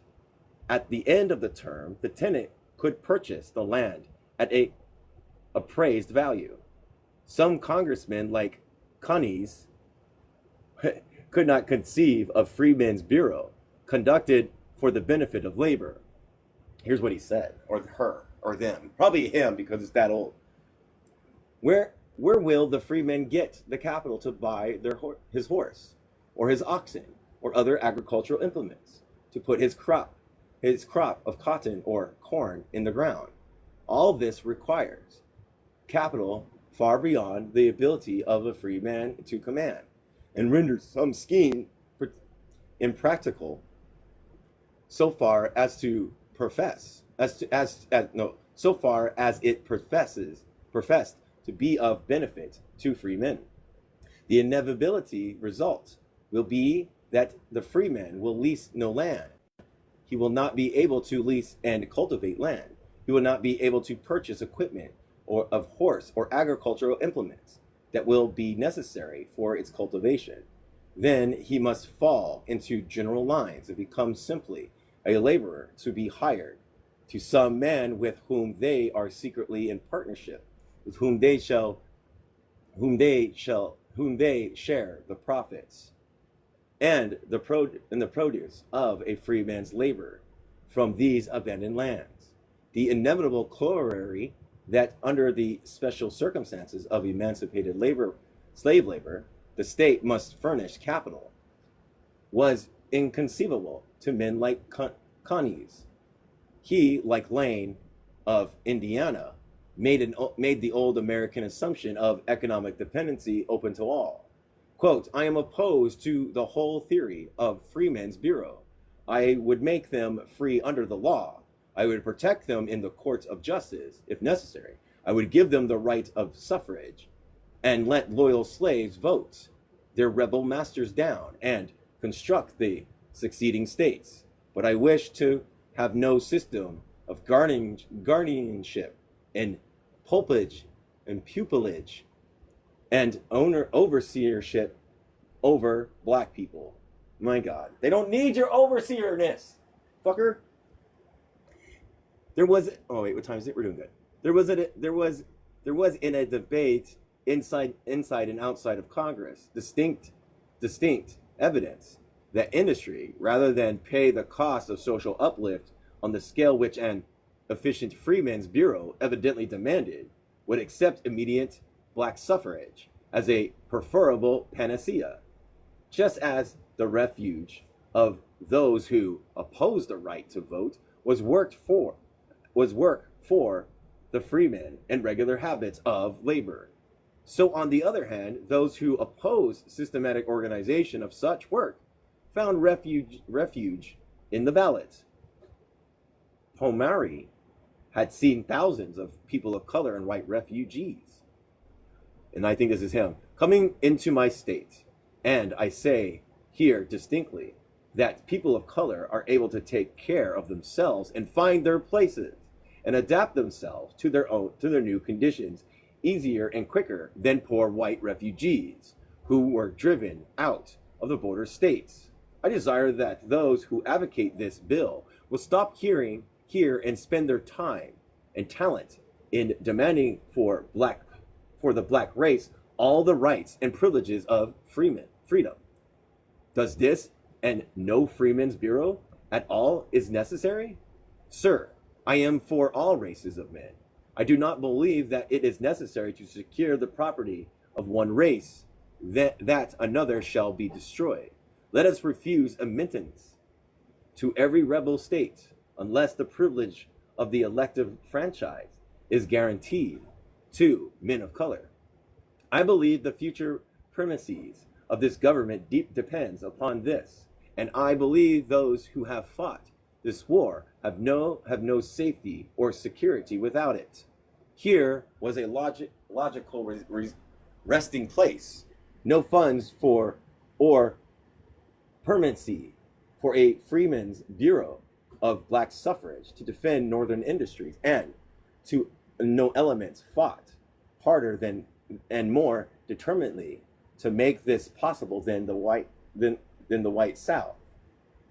At the end of the term, the tenant could purchase the land at a appraised value. Some congressmen, like Conney's, could not conceive of Freemen's Bureau conducted for the benefit of labor. Here's what he said, or her, or them. Probably him, because it's that old. Where will the freemen get the capital to buy his horse, or his oxen, or other agricultural implements, to put his crop of cotton or corn in the ground? All this requires capital far beyond the ability of a free man to command, and renders some scheme impractical so far as it professed to be of benefit to free men. The inevitability result will be that the free man will lease no land. He will not be able to lease and cultivate land. He will not be able to purchase equipment or of horse or agricultural implements that will be necessary for its cultivation. Then he must fall into general lines and become simply a laborer to be hired to some man with whom they are secretly in partnership, with whom they share the profits and the produce of a free man's labor from these abandoned lands. The inevitable corollary that under the special circumstances of emancipated slave labor, the state must furnish capital, was inconceivable to men like Conney's. He, like Lane of Indiana, made the old American assumption of economic dependency open to all. Quote, I am opposed to the whole theory of Freemen's Bureau. I would make them free under the law. I would protect them in the courts of justice, if necessary. I would give them the right of suffrage and let loyal slaves vote their rebel masters down and construct the succeeding states. But I wish to have no system of guardianship and pupillage and overseership over black people. My God, they don't need your overseerness, fucker. There was, oh wait, what time is it? We're doing good. There was in a debate inside and outside of Congress distinct evidence that industry, rather than pay the cost of social uplift on the scale which an efficient Freemen's Bureau evidently demanded, would accept immediate black suffrage as a preferable panacea, just as the refuge of those who opposed the right to vote was work for the freemen and regular habits of labor. So on the other hand, those who opposed systematic organization of such work found refuge in the ballot. Pomari had seen thousands of people of color and white refugees, and I think this is him, coming into my state. And I say here distinctly that people of color are able to take care of themselves and find their places and adapt themselves to their new conditions easier and quicker than poor white refugees who were driven out of the border states. I desire that those who advocate this bill will stop here and spend their time and talent in demanding for the black race all the rights and privileges of freedom. Does this and no Freemen's Bureau at all is necessary? Sir, I am for all races of men. I do not believe that it is necessary to secure the property of one race that another shall be destroyed. Let us refuse admittance to every rebel state unless the privilege of the elective franchise is guaranteed to men of color. I believe the future premises of this government depends upon this, and I believe those who have fought this war have no safety or security without it. Here was a logical resting place, no funds for or permanency for a Freeman's Bureau of Black Suffrage to defend Northern industries, and to no elements fought harder than and more determinedly to make this possible than the white South,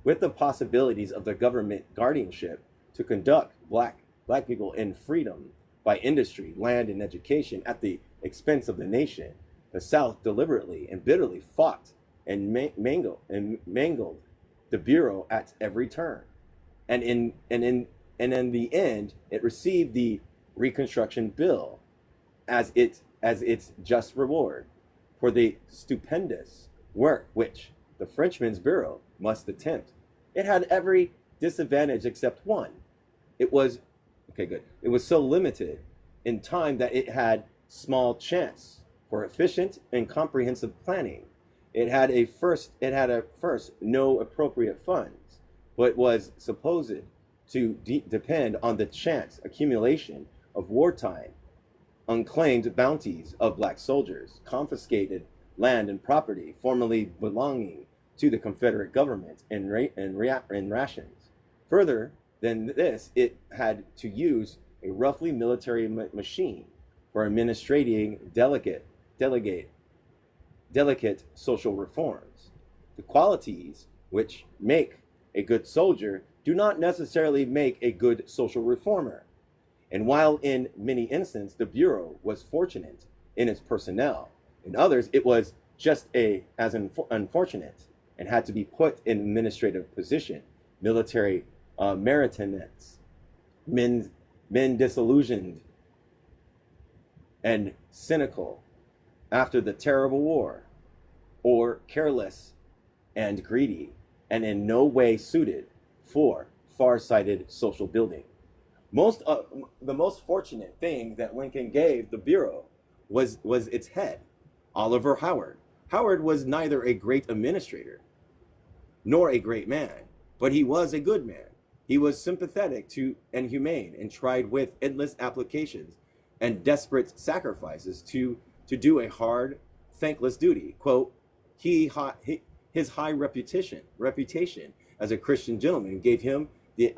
with the possibilities of the government guardianship to conduct black people in freedom by industry, land, and education at the expense of the nation. The South deliberately and bitterly fought and mangled the Bureau at every turn, and in the end, it received the Reconstruction Bill as its just reward for the stupendous work which the Frenchman's Bureau must attempt. It had every disadvantage except one. It was It was so limited in time that it had small chance for efficient and comprehensive planning. It had at first no appropriate funds, but was supposed to depend on the chance accumulation of wartime unclaimed bounties of black soldiers, confiscated land and property formerly belonging to the Confederate government, and rations. Further than this, it had to use a roughly military machine for administrating delicate social reforms. The qualities which make a good soldier do not necessarily make a good social reformer. And while in many instances the Bureau was fortunate in its personnel, in others it was just as unfortunate and had to be put in administrative position, military marionettes, men disillusioned and cynical after the terrible war, or careless and greedy, and in no way suited for far-sighted social building. The most fortunate thing that Lincoln gave the Bureau was its head, Oliver Howard. Howard was neither a great administrator nor a great man, but he was a good man. He was sympathetic to and humane, and tried with endless applications and desperate sacrifices to do a hard, thankless duty. Quote, his high reputation as a Christian gentleman gave him the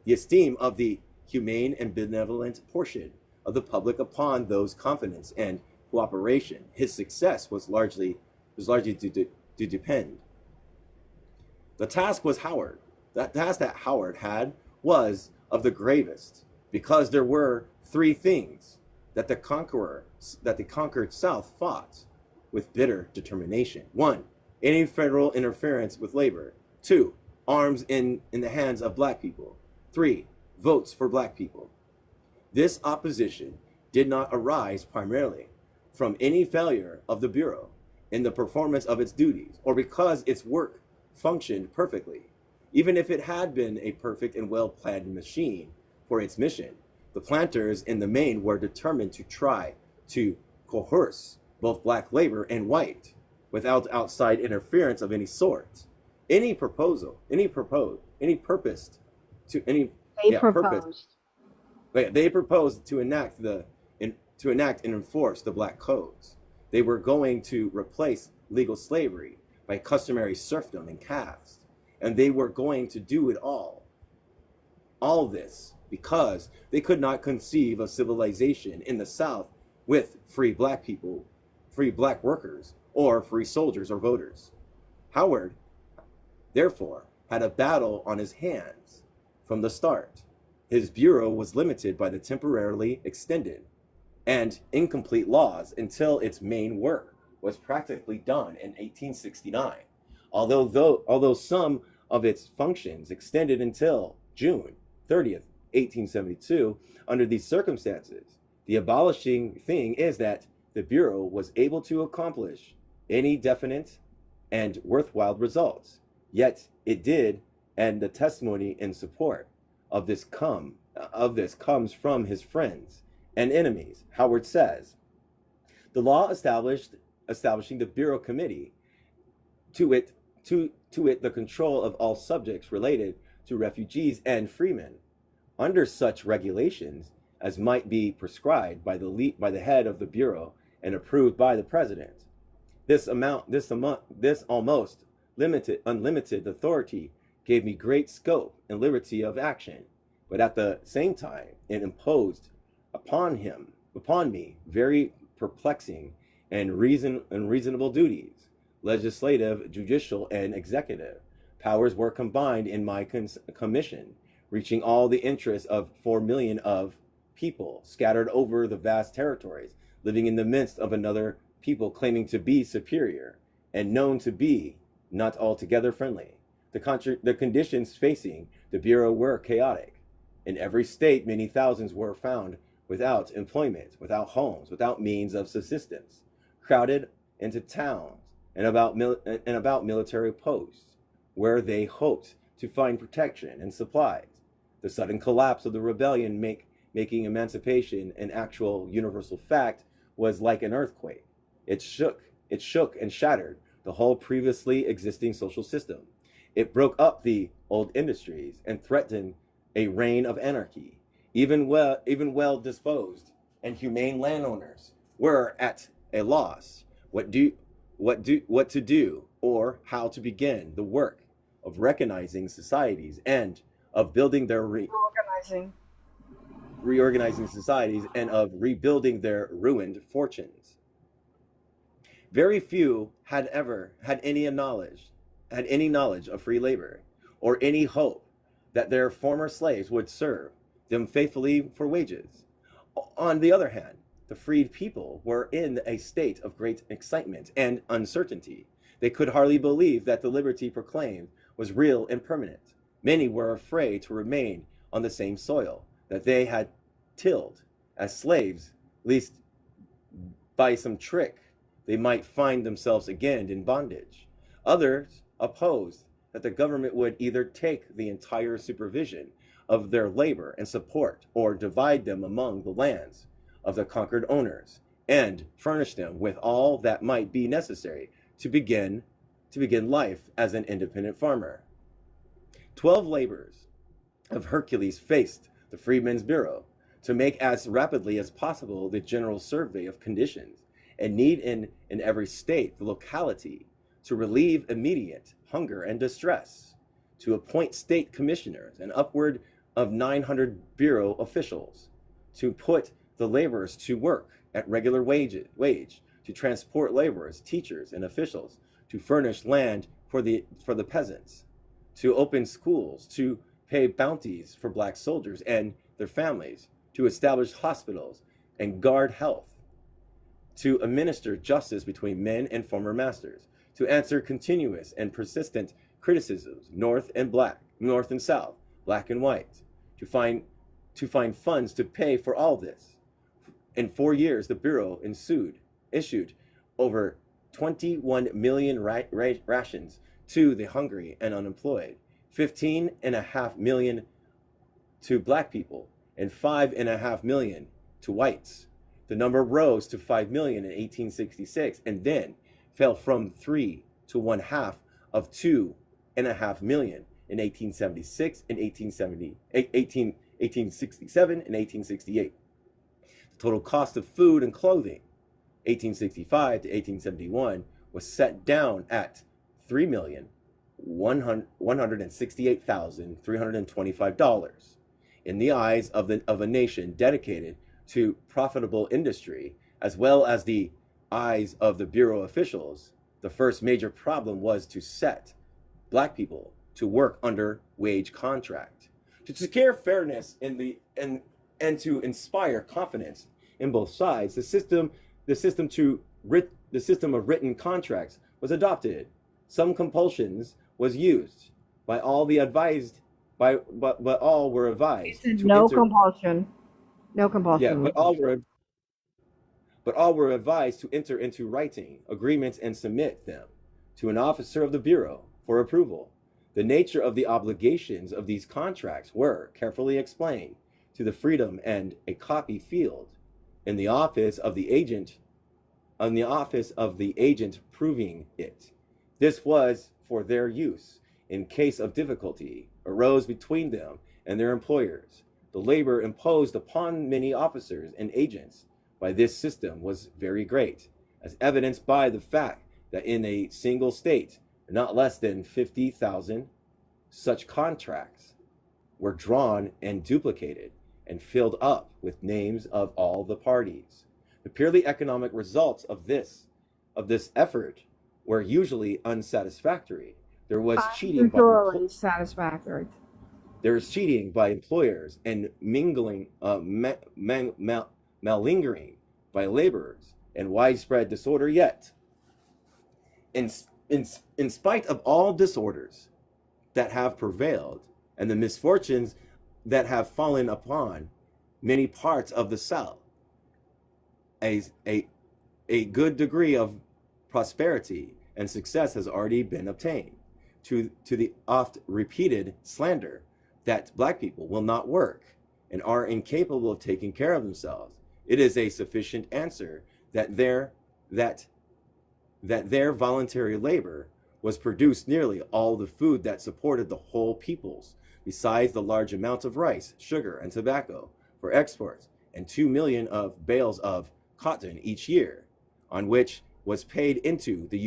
esteem of the humane and benevolent portion of the public upon those confidence and cooperation. His success was largely to depend. The task was Howard. That task that Howard had was of the gravest, because there were three things that the conquered South fought with bitter determination. 1, any federal interference with labor. 2, arms in the hands of black people. 3, votes for black people. This opposition did not arise primarily from any failure of the Bureau in the performance of its duties, or because its work functioned perfectly. Even if it had been a perfect and well-planned machine for its mission, the planters in the main were determined to try to coerce both black labor and white without outside interference of any sort. Any purpose They proposed. they proposed to enact and enforce the black codes. They were going to replace legal slavery by customary serfdom and caste, and they were going to do it all this because they could not conceive of civilization in the South with free black people, free black workers, or free soldiers or voters. Howard, therefore, had a battle on his hands from the start. His bureau was limited by the temporarily extended and incomplete laws until its main work was practically done in 1869, although some of its functions extended until June 30th, 1872, under these circumstances, the abolishing thing is that the Bureau was able to accomplish any definite and worthwhile results. Yet it did, and the testimony in support of this comes from his friends and enemies. Howard says, the law establishing the Bureau Committee to it the control of all subjects related to refugees and freemen, under such regulations as might be prescribed by the head of the Bureau and approved by the President. This almost unlimited authority gave me great scope and liberty of action, but at the same time it imposed upon me very perplexing and reasonable duties. Legislative, judicial, and executive powers were combined in my commission, reaching all the interests of 4 million of people scattered over the vast territories, living in the midst of another people claiming to be superior and known to be not altogether friendly. The conditions facing the Bureau were chaotic. In every state, many thousands were found without employment, without homes, without means of subsistence, crowded into towns and about military posts, where they hoped to find protection and supplies. The sudden collapse of the rebellion making emancipation an actual universal fact was like an earthquake. It shook and shattered the whole previously existing social system. It broke up the old industries and threatened a reign of anarchy. Even well disposed and humane landowners were at a loss what to do or how to begin the work of recognizing societies and of building their reorganizing societies and of rebuilding their ruined fortunes. Very few had any knowledge of free labor, or any hope that their former slaves would serve them faithfully for wages. On the other hand, the freed people were in a state of great excitement and uncertainty. They could hardly believe that the liberty proclaimed was real and permanent. Many were afraid to remain on the same soil that they had tilled as slaves, lest by some trick they might find themselves again in bondage. Others opposed that the government would either take the entire supervision of their labor and support, or divide them among the lands of the conquered owners, and furnish them with all that might be necessary to begin life as an independent farmer. 12 labors of Hercules faced the Freedmen's Bureau to make as rapidly as possible the general survey of conditions and need in every state, the locality, to relieve immediate hunger and distress, to appoint state commissioners and upward of 900 Bureau officials, to put the laborers to work at regular wage, to transport laborers, teachers, and officials, to furnish land for the peasants, to open schools, to pay bounties for black soldiers and their families, to establish hospitals and guard health, to administer justice between men and former masters, to answer continuous and persistent criticisms, North and South, black and white, to find funds to pay for all this. In 4 years, the Bureau issued over 21 million rations to the hungry and unemployed, 15.5 million to black people, and 5.5 million to whites. The number rose to 5 million in 1866 and then fell from 3 to 1/2 of 2.5 million in 1876 and 1867 and 1868. The total cost of food and clothing, 1865 to 1871, was set down at $3,168,325. In the eyes of a nation dedicated to profitable industry, as well as the eyes of the Bureau officials, the first major problem was to set black people to work under wage contract. To secure fairness and to inspire confidence in both sides, the system of written contracts was adopted. Some compulsions was used by all the advised but all were He advised said to no enter. compulsion. No Yeah, compulsion. but all were advised to enter into writing agreements and submit them to an officer of the Bureau for approval. The nature of the obligations of these contracts were carefully explained to the freedom and a copy field in the office of the agent proving it. This was for their use in case of difficulty arose between them and their employers. The labor imposed upon many officers and agents by this system was very great, as evidenced by the fact that in a single state, not less than 50,000 such contracts were drawn and duplicated and filled up with names of all the parties. The purely economic results of this effort were usually unsatisfactory. There was cheating by Thoroughly satisfactory. employers and malingering by laborers and widespread disorder. Yet, in, in, in spite of all disorders that have prevailed and the misfortunes that have fallen upon many parts of the South, a, a, a good degree of prosperity and success has already been obtained. To the oft repeated slander that black people will not work and are incapable of taking care of themselves, it is a sufficient answer that their voluntary labor was produced nearly all the food that supported the whole peoples, besides the large amounts of rice, sugar, and tobacco for exports, and 2 million of bales of cotton each year, on which was paid into the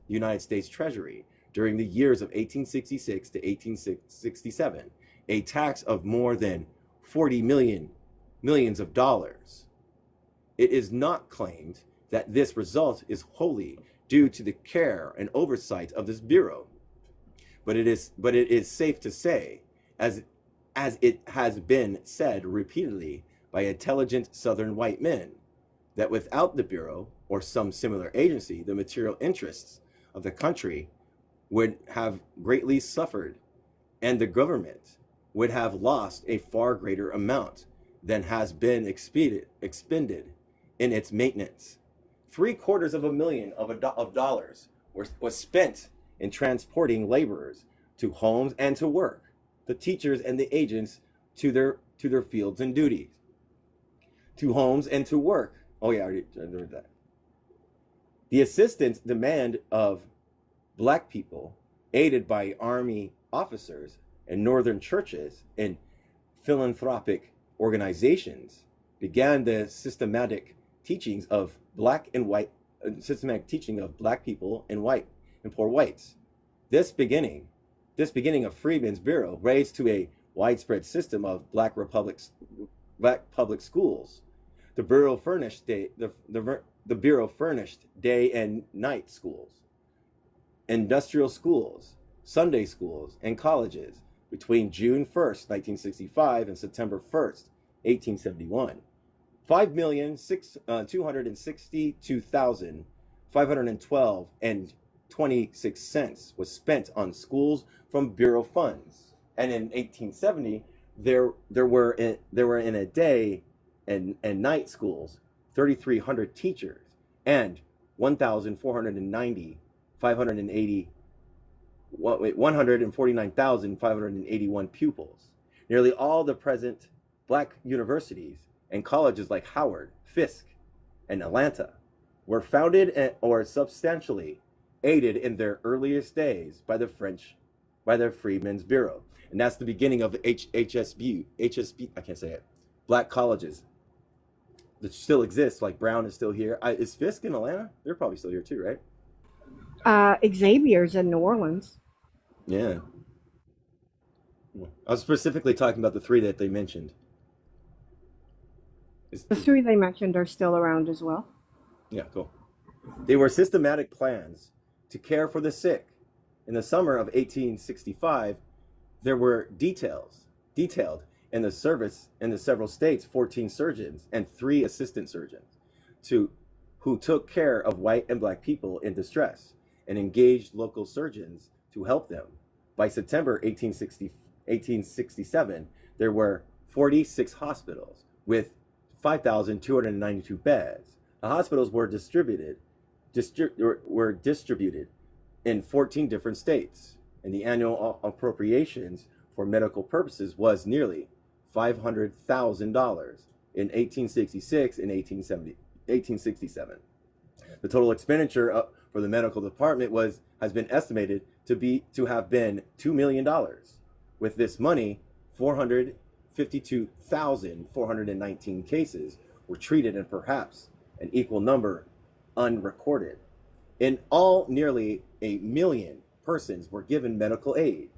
United States Treasury during the years of 1866 to 1867, a tax of more than 40 millions of dollars. It is not claimed that this result is wholly due to the care and oversight of this bureau, but it is safe to say, as it has been said repeatedly by intelligent Southern white men, that without the bureau or some similar agency, the material interests of the country would have greatly suffered, and the government would have lost a far greater amount than has been expended in its maintenance. 750,000 of dollars was spent in transporting laborers to homes and to work, the teachers and the agents to their fields and duties, to homes and to work. Oh yeah, I already read that. The assistance demand of black people, aided by army officers and northern churches and philanthropic organizations, began the systematic teaching of black people and white and poor whites. This beginning of Freedmen's Bureau raised to a widespread system of black public schools. The bureau furnished day and night schools, industrial schools, Sunday schools, and colleges between June 1st, 1965 and September 1st, 1871. 5,262,512 and 26 cents was spent on schools from bureau funds. And in 1870, there were in a day and night schools 3,300 teachers and 149,581 pupils. Nearly all the present black universities and colleges like Howard, Fisk, and Atlanta were founded or substantially aided in their earliest days by the Freedmen's Bureau. And that's the beginning of the HSB, I can't say it, black colleges that still exist. Like Brown is still here. Is Fisk in Atlanta? They're probably still here too, right? Xavier's in New Orleans. Yeah. I was specifically talking about the three that they mentioned. The three they mentioned are still around as well. Yeah, cool. They were systematic plans to care for the sick. In the summer of 1865, there were detailed in the several states 14 surgeons and 3 assistant surgeons who took care of white and black people in distress and engaged local surgeons to help them. By September 1866, 1867, there were 46 hospitals with 5,292 beds. The hospitals were distributed in 14 different states, and the annual appropriations for medical purposes was nearly $500,000 in 1866 and 1867. The total expenditure for the medical department has been estimated to have been $2 million. With this money, 452,419 cases were treated, and perhaps an equal number unrecorded. In all, nearly 1 million persons were given medical aid.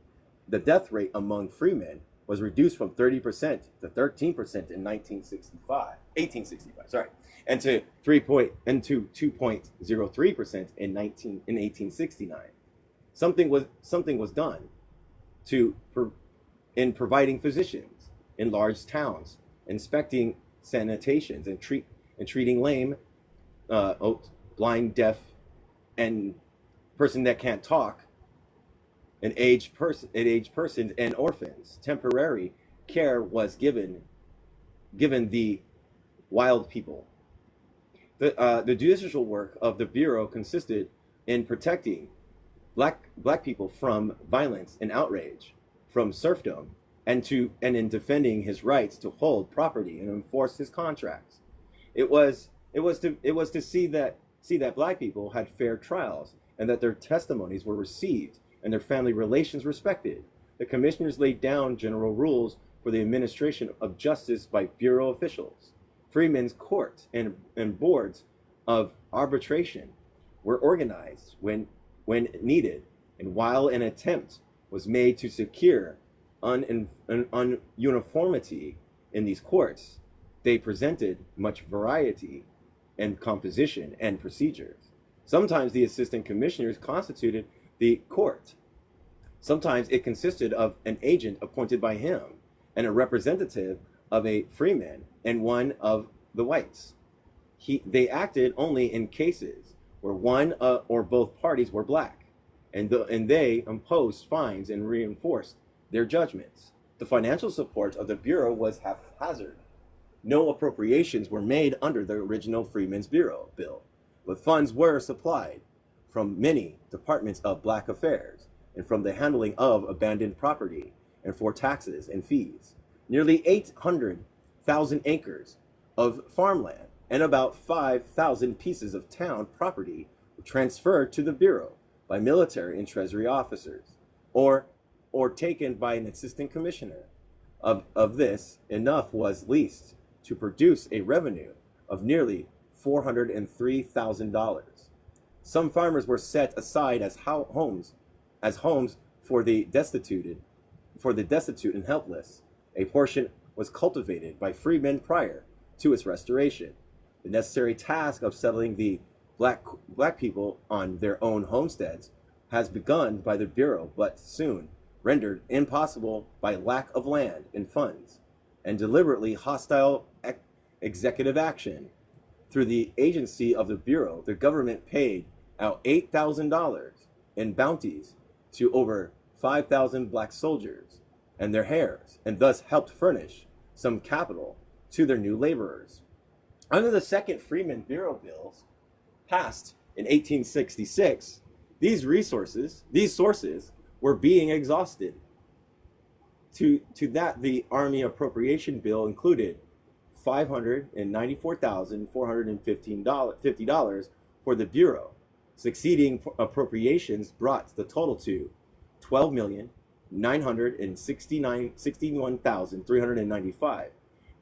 The death rate among freemen was reduced from 30% to 13% in 1865, and to 2.03% in 1869. Something was done in providing physicians in large towns, inspecting sanitations, and treating lame, blind, deaf, and person that can't talk, an aged person, and orphans. Temporary care was given the wild people. The judicial work of the Bureau consisted in protecting black people from violence and outrage, from serfdom, and in defending his rights to hold property and enforce his contracts. It was to see that black people had fair trials, and that their testimonies were received and their family relations respected. The commissioners laid down general rules for the administration of justice by bureau officials. Freemen's courts and boards of arbitration were organized when needed, and while an attempt was made to secure uniformity in these courts, they presented much variety in composition and procedures. Sometimes the assistant commissioners constituted the court. Sometimes it consisted of an agent appointed by him, and a representative of a freeman and one of the whites. They acted only in cases where one or both parties were black, and they imposed fines and reinforced their judgments. The financial support of the Bureau was haphazard. No appropriations were made under the original Freedmen's Bureau bill, but funds were supplied from many departments of black affairs, and from the handling of abandoned property, and for taxes and fees. Nearly 800,000 acres of farmland and about 5,000 pieces of town property were transferred to the Bureau by military and treasury officers, or taken by an assistant commissioner. Of this, enough was leased to produce a revenue of nearly $403,000. Some farmers were set aside as homes for the destitute and helpless. A portion was cultivated by freemen prior to its restoration. The necessary task of settling the black people on their own homesteads has begun by the Bureau, but soon rendered impossible by lack of land and funds, and deliberately hostile executive action. Through the agency of the Bureau, the government paid out $8,000 in bounties to over 5,000 black soldiers and their heirs, and thus helped furnish some capital to their new laborers. Under the second Freeman Bureau bills, passed in 1866, these sources were being exhausted. To that, the Army Appropriation Bill included $594,450 for the Bureau. Succeeding appropriations brought the total to $12,961,395.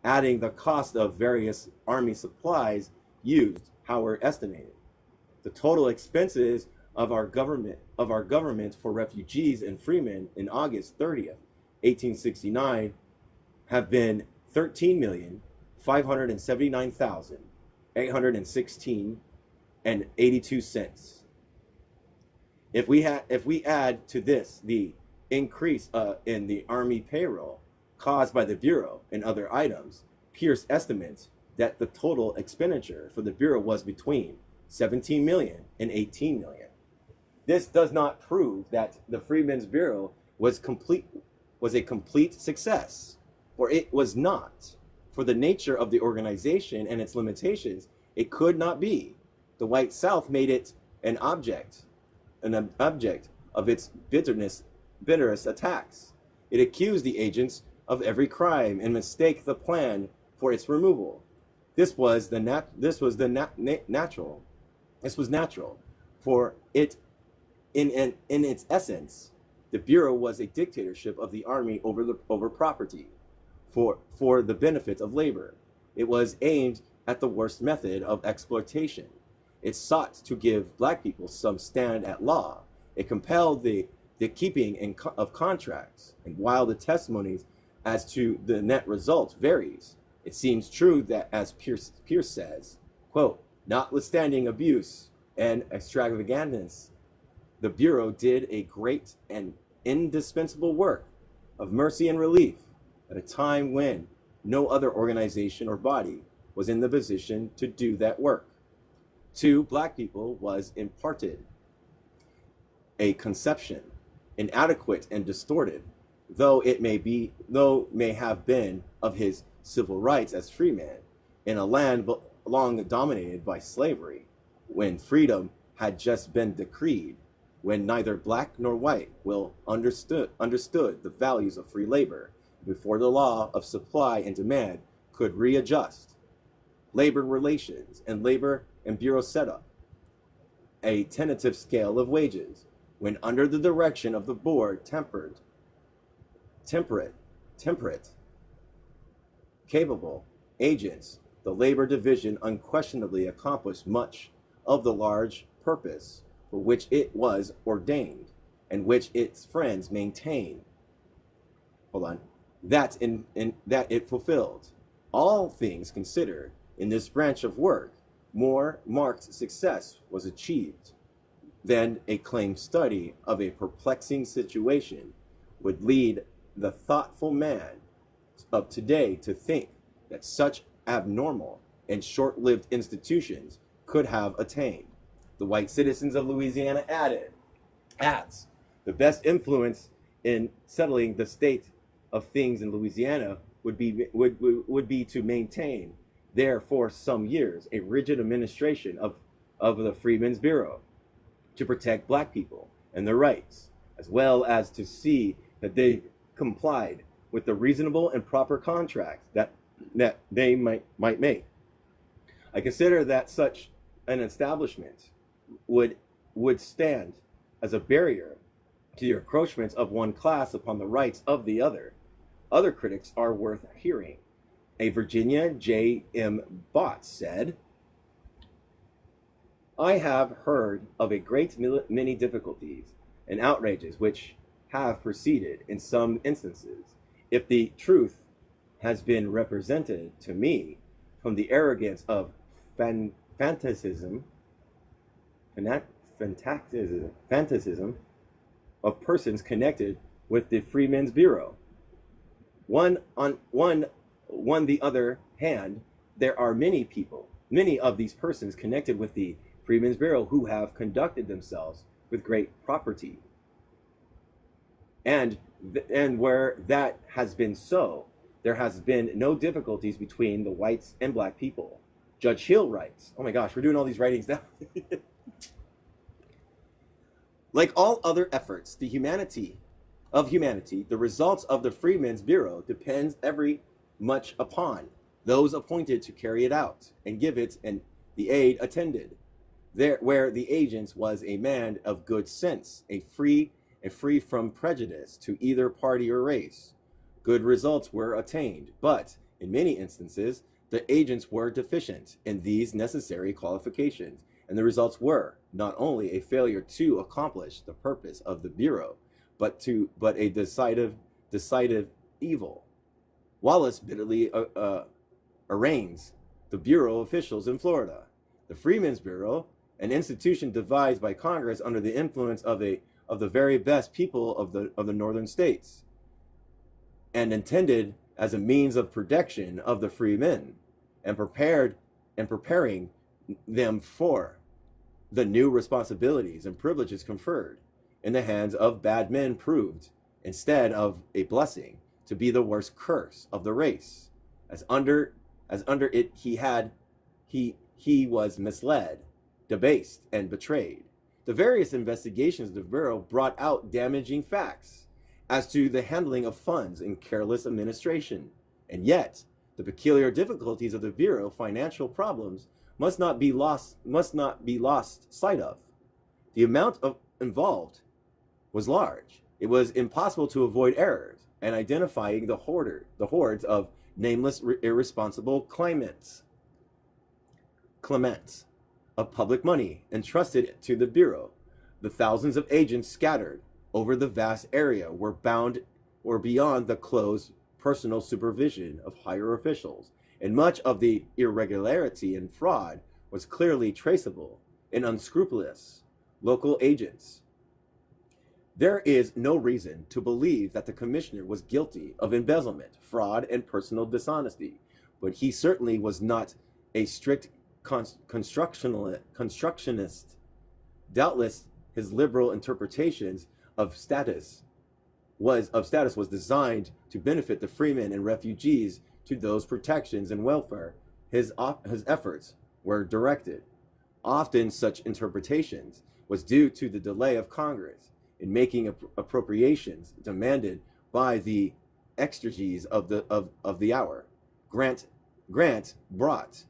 Adding the cost of various Army supplies used, however, estimated. The total expenses of our government for refugees and freemen in August 30th, 1869, have been $13,579,816.82. If we add to this the increase in the Army payroll caused by the Bureau and other items, Pierce estimates that the total expenditure for the Bureau was between $17 million and $18 million. This does not prove that the Freedmen's Bureau was complete was a complete success, for it was not. For the nature of the organization and its limitations, it could not be. The white South made it an object of its bitterest attacks. It accused the agents of every crime and mistaked the plan for its removal. This was natural. This was natural, for it, in its essence, the Bureau was a dictatorship of the army over property, for the benefit of labor. It was aimed at the worst method of exploitation. It sought to give black people some stand at law. It compelled the keeping of contracts. And while the testimonies as to the net result varies, it seems true that, as Pierce says, quote, notwithstanding abuse and extravagance, the Bureau did a great and indispensable work of mercy and relief at a time when no other organization or body was in the position to do that work. To black people was imparted a conception, inadequate and distorted, though may have been, of his civil rights as free man in a land long dominated by slavery, when freedom had just been decreed, when neither black nor white will understood the values of free labor, before the law of supply and demand could readjust labor relations and labor and bureau set up a tentative scale of wages, when under the direction of the board temperate, capable agents, the labor division unquestionably accomplished much of the large purpose for which it was ordained, and which its friends maintain. That it fulfilled. All things considered, in this branch of work, more marked success was achieved than a claimed study of a perplexing situation would lead the thoughtful man of today to think that such abnormal and short-lived institutions could have attained. The white citizens of Louisiana adds, the best influence in settling the state of things in Louisiana would be to maintain there for some years a rigid administration of the Freedmen's Bureau, to protect black people and their rights, as well as to see that they complied with the reasonable and proper contracts that they might make. I consider that such an establishment would stand as a barrier to the encroachments of one class upon the rights of the other. Other critics are worth hearing. A Virginia J.M. Bott said, I have heard of a great many difficulties and outrages which have proceeded in some instances, if the truth has been represented to me, from the arrogance of fanaticism of persons connected with the Freedmen's Bureau. On the other hand, there are many of these persons connected with the Freedmen's Bureau who have conducted themselves with great propriety. And where that has been so, there has been no difficulties between the whites and black people. Judge Hill writes, oh my gosh, we're doing all these writings now. Like all other efforts, the results of the Freedmen's Bureau depends very much upon those appointed to carry it out and give it and the aid attended. There, where the agent was a man of good sense, a free from prejudice to either party or race, good results were attained. But in many instances, the agents were deficient in these necessary qualifications, and the results were not only a failure to accomplish the purpose of the Bureau, but a decisive evil. Wallace bitterly arraigns the Bureau officials in Florida. The Freedmen's Bureau, an institution devised by Congress under the influence of the very best people of the northern states, and intended as a means of protection of the free men, and preparing them for the new responsibilities and privileges conferred in the hands of bad men, proved instead of a blessing, to be the worst curse of the race. As under it he was misled, debased, and betrayed. The various investigations of the Bureau brought out damaging facts as to the handling of funds and careless administration. And yet, the peculiar difficulties of the Bureau financial problems must not be lost sight of. The amount involved was large. It was impossible to avoid errors and identifying the hordes of nameless irresponsible claimants of public money entrusted to the Bureau. The thousands of agents scattered over the vast area were beyond the close personal supervision of higher officials, and much of the irregularity and fraud was clearly traceable in unscrupulous local agents. There is no reason to believe that the commissioner was guilty of embezzlement, fraud, and personal dishonesty, but he certainly was not a strict constructionist. Doubtless, his liberal interpretations of status was designed to benefit the freemen and refugees to those protections and welfare his efforts were directed. Often such interpretations was due to the delay of Congress in making appropriations demanded by the exegees of the hour. Grant brought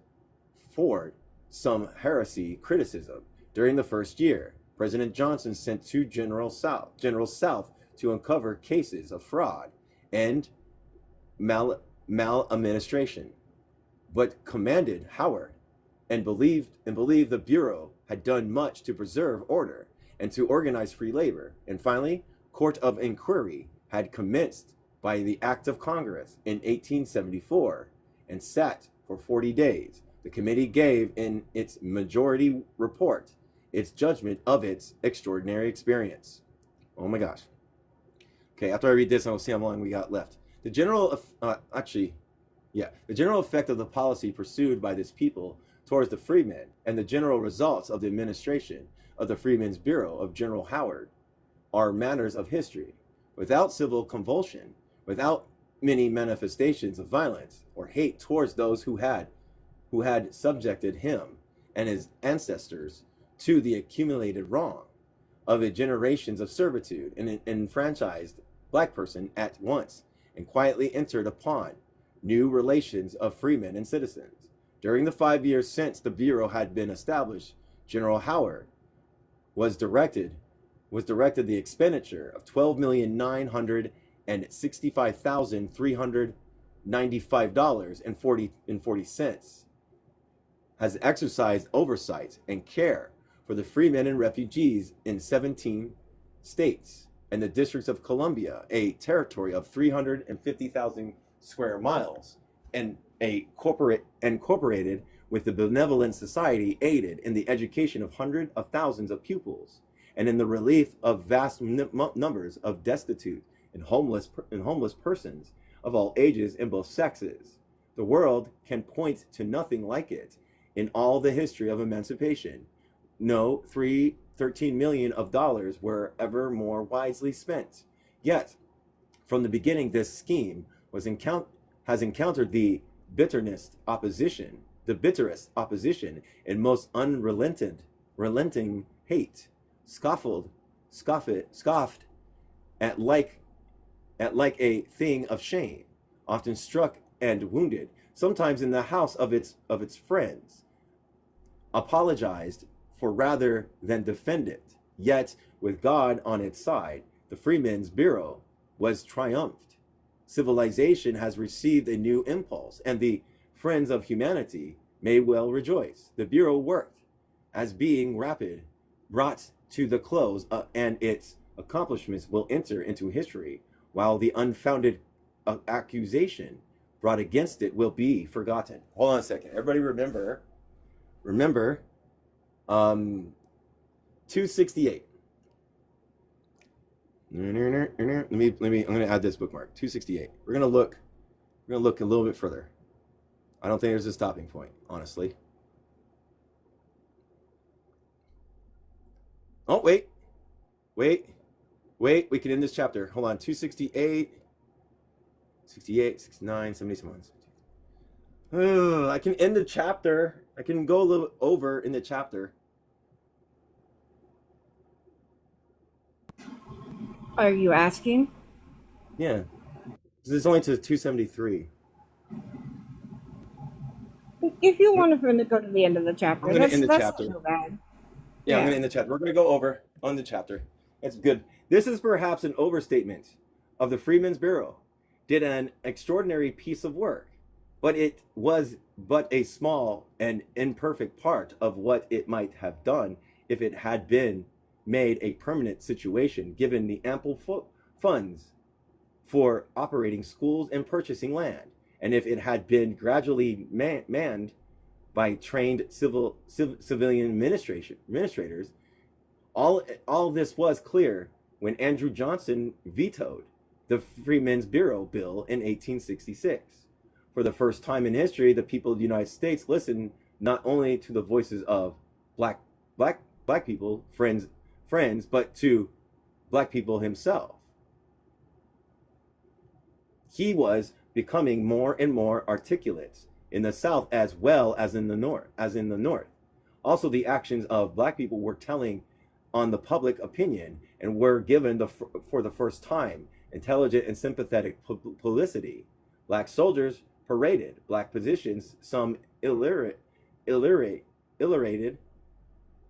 forward some heresy criticism. During the first year, President Johnson sent two General South to uncover cases of fraud and maladministration, but commanded Howard and believed the Bureau had done much to preserve order and to organize free labor. And finally, court of inquiry had commenced by the Act of Congress in 1874 and sat for 40 days. The committee gave in its majority report its judgment of its extraordinary experience. Oh my gosh. Okay, after I read this, I'll see how long we got left. The general effect of the policy pursued by this people towards the freemen and the general results of the administration of the Freedmen's Bureau of General Howard are matters of history. Without civil convulsion, without many manifestations of violence or hate towards those who had subjected him and his ancestors to the accumulated wrong of a generations of servitude, and enfranchised black person at once and quietly entered upon new relations of freemen and citizens. During the 5 years since the Bureau had been established, General Howard was directed the expenditure of $12,965,395.40, has exercised oversight and care for the freemen and refugees in 17 states and the Districts of Columbia, a territory of 350,000 square miles, and incorporated with the Benevolent Society, aided in the education of hundreds of thousands of pupils and in the relief of vast numbers of destitute and homeless persons of all ages and both sexes. The world can point to nothing like it in all the history of emancipation. No, $13 million were ever more wisely spent. Yet, from the beginning, this scheme has encountered the bitterest opposition and most unrelenting hate, scoffed at like a thing of shame, often struck and wounded, sometimes in the house of its friends, apologized for rather than defend it. Yet, with God on its side, the Freedmen's Bureau was triumphed. Civilization has received a new impulse, and the friends of humanity may well rejoice. The Bureau worked as being rapid, brought to the close, and its accomplishments will enter into history, while the unfounded accusation brought against it will be forgotten. Hold on a second. Everybody remember 268. I'm gonna add this bookmark. 268. We're gonna look a little bit further. I don't think there's a stopping point, honestly. Oh, wait. Wait, we can end this chapter. Hold on. 268, 68, 69, 71. I can end the chapter. I can go a little over in the chapter. Are you asking? Yeah. This is only to 273. If you want to go to the end of the I'm chapter, going to end the that's not chapter. too bad. Yeah, I'm going Yeah. to end the chapter. We're going to go over on the chapter. That's good. This is perhaps an overstatement of the Freedmen's Bureau. Did an extraordinary piece of work, but it was but a small and imperfect part of what it might have done if it had been made a permanent situation, given the ample funds for operating schools and purchasing land, and if it had been gradually manned by trained civilian administrators. All this was clear when Andrew Johnson vetoed the Freedmen's Bureau Bill in 1866. For the first time in history, the people of the United States listened not only to the voices of black black people, friends, but to black people himself. He was becoming more and more articulate in the South as well as in the North. Also, the actions of black people were telling on the public opinion and were given for the first time intelligent and sympathetic publicity. Black soldiers paraded black positions, some illiterate, illiterate, illiterate,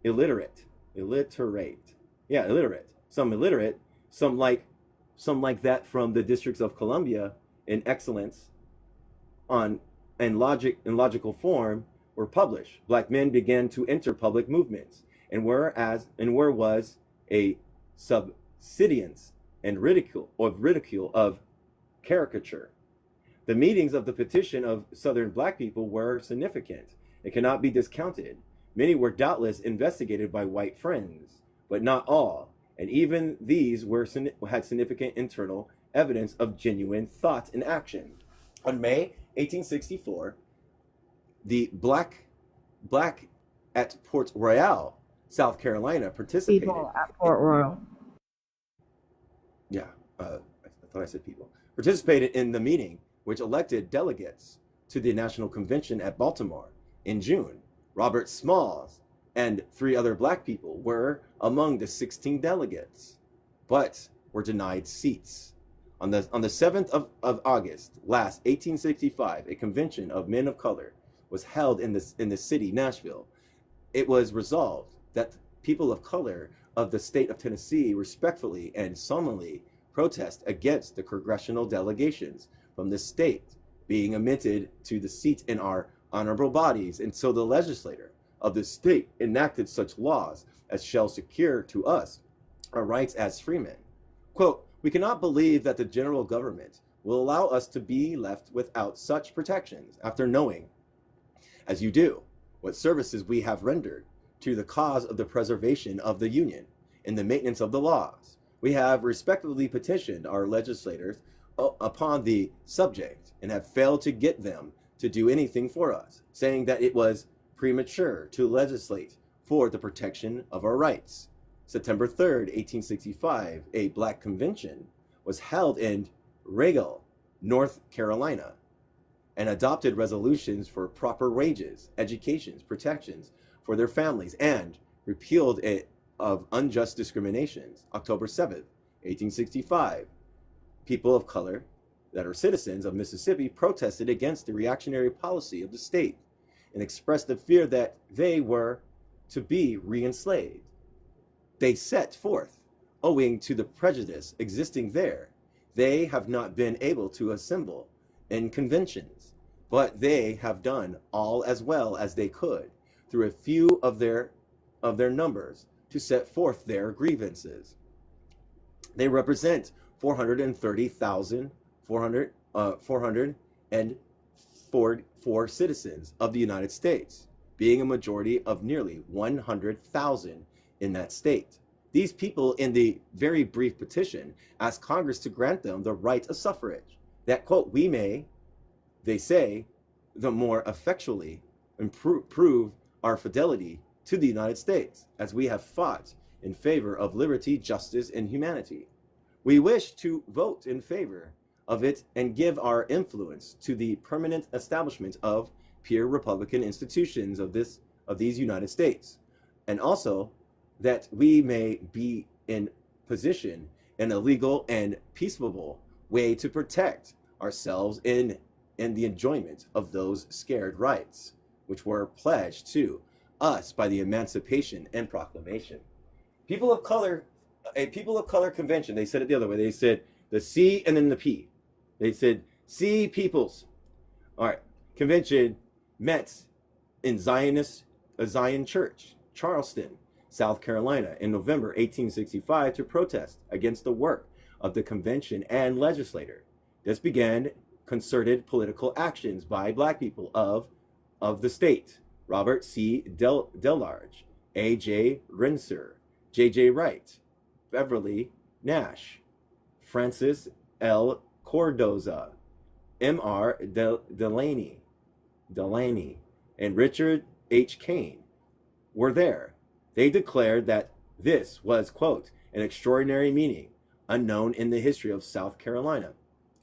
illiterate, some illiterate, some like that from the districts of Columbia in excellence on and logical form were published. Black men began to enter public movements, and where was a subsidence and ridicule of caricature. The meetings of the petition of Southern black people were significant. It cannot be discounted. Many were doubtless investigated by white friends, but not all, and even these had significant internal evidence of genuine thought and action. On May 1864, the black at Port Royal, South Carolina, participated. People at Port Royal. Yeah, I thought I said people. Participated in the meeting, which elected delegates to the National Convention at Baltimore in June. Robert Smalls and 3 other black people were among the 16 delegates, but were denied seats. On the 7th of August, 1865, a convention of men of color was held in the city, Nashville. It was resolved that people of color of the state of Tennessee respectfully and solemnly protest against the congressional delegations from the state being admitted to the seats in our honorable bodies until the legislature of the state enacted such laws as shall secure to us our rights as freemen. Quote, we cannot believe that the general government will allow us to be left without such protections after knowing, as you do, what services we have rendered to the cause of the preservation of the Union and the maintenance of the laws. We have respectfully petitioned our legislators upon the subject and have failed to get them to do anything for us, saying that it was premature to legislate for the protection of our rights. September 3rd, 1865, a black convention was held in Regal, North Carolina, and adopted resolutions for proper wages, educations, protections for their families, and repealed it of unjust discriminations. October 7th, 1865, people of color that are citizens of Mississippi protested against the reactionary policy of the state and expressed the fear that they were to be re-enslaved. They set forth, owing to the prejudice existing there, they have not been able to assemble in conventions, but they have done all as well as they could through a few of their numbers to set forth their grievances. They represent 430,404 citizens of the United States, being a majority of nearly 100,000 in that state. These people in the very brief petition asked Congress to grant them the right of suffrage, that, quote, we may, they say, the more effectually prove our fidelity to the United States, as we have fought in favor of liberty, justice, and humanity. We wish to vote in favor of it and give our influence to the permanent establishment of pure Republican institutions of these United States, and also that we may be in position in a legal and peaceable way to protect ourselves in the enjoyment of those scared rights, which were pledged to us by the Emancipation and Proclamation. People of color, a people of color convention, they said it the other way. They said the C and then the P. They said C peoples. All right, convention met in a Zion church, Charleston, South Carolina, in November 1865 to protest against the work of the convention and legislature. This began concerted political actions by black people of the state. Robert C. Delarge, A.J. Renser, J.J. Wright, Beverly Nash, Francis L. Cordoza, M.R. Delaney, and Richard H. Kane were there. They declared that this was, quote, an extraordinary meeting unknown in the history of South Carolina,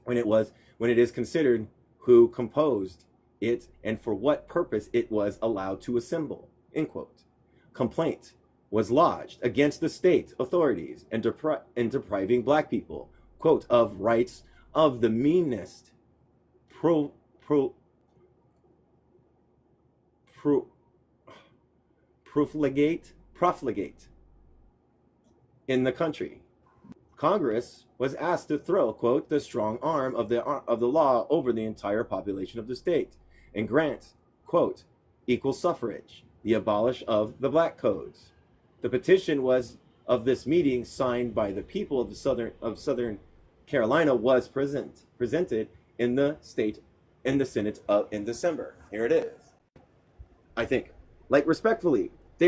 when it is considered who composed it and for what purpose it was allowed to assemble, end quote. Complaint was lodged against the state authorities in depriving black people, quote, of rights of the meanest profligate in the country. Congress was asked to throw, quote, the strong arm of the law over the entire population of the state and grant, quote, equal suffrage, the abolish of the black codes. The petition was of this meeting signed by the people of Southern Carolina was presented in the Senate in December. Here it is. I think, they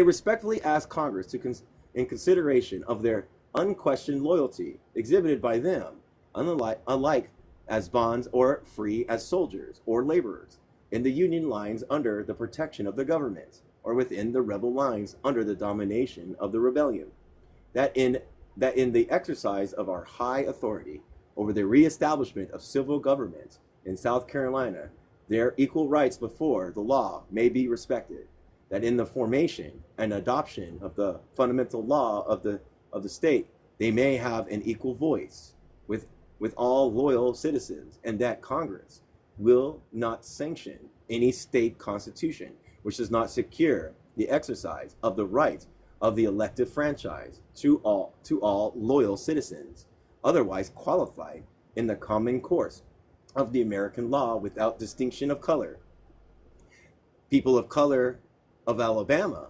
respectfully asked Congress to in consideration of their unquestioned loyalty exhibited by them, alike as bonds or free as soldiers or laborers, in the Union lines under the protection of the government, or within the rebel lines under the domination of the rebellion, that in the exercise of our high authority over the reestablishment of civil government in South Carolina, their equal rights before the law may be respected, that in the formation and adoption of the fundamental law of the state, they may have an equal voice with all loyal citizens, and that Congress will not sanction any state constitution which does not secure the exercise of the right of the elective franchise to all loyal citizens, otherwise qualified in the common course of the American law without distinction of color. People of color of Alabama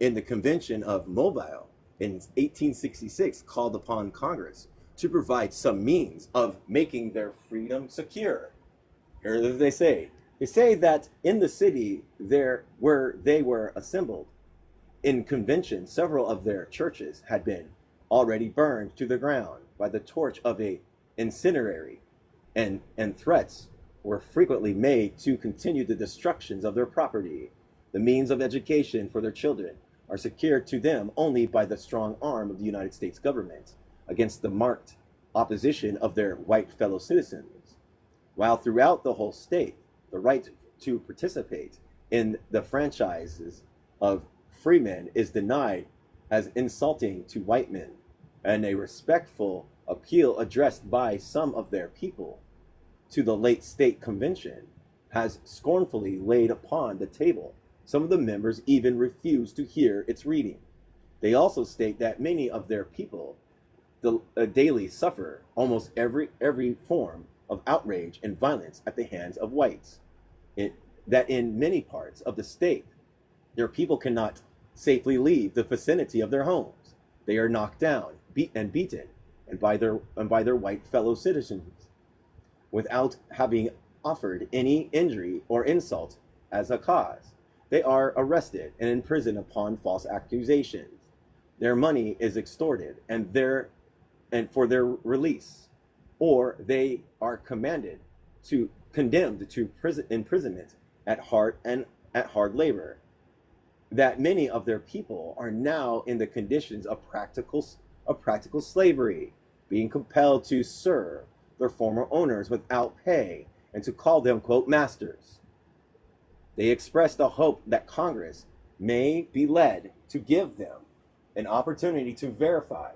in the Convention of Mobile in 1866 called upon Congress to provide some means of making their freedom secure. Here they say. They say that in the city where they were assembled in convention, several of their churches had been already burned to the ground by the torch of a incendiary, and threats were frequently made to continue the destructions of their property. The means of education for their children are secured to them only by the strong arm of the United States government against the marked opposition of their white fellow citizens, while throughout the whole state, the right to participate in the franchises of freemen is denied as insulting to white men, and a respectful appeal addressed by some of their people to the late state convention has scornfully laid upon the table. Some of the members even refuse to hear its reading. They also state that many of their people daily suffer almost every form of outrage and violence at the hands of whites. That in many parts of the state, their people cannot safely leave the vicinity of their homes. They are knocked down, beaten, and by their white fellow citizens, without having offered any injury or insult as a cause. They are arrested and imprisoned upon false accusations. Their money is extorted and for their release, or they are condemned to imprisonment at hard labor. That many of their people are now in the conditions of practical slavery. being compelled to serve their former owners without pay and to call them, quote, masters. They expressed a hope that Congress may be led to give them an opportunity to verify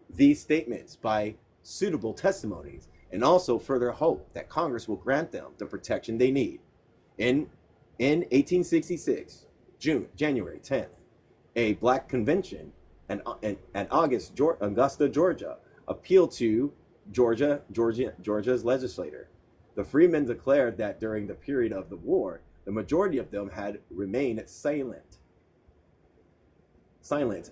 these statements by suitable testimonies, and also further hope that Congress will grant them the protection they need. In 1866, January 10th, a black convention at Augusta, Georgia, appealed to Georgia's legislator. The freemen declared that during the period of the war, the majority of them had remained silent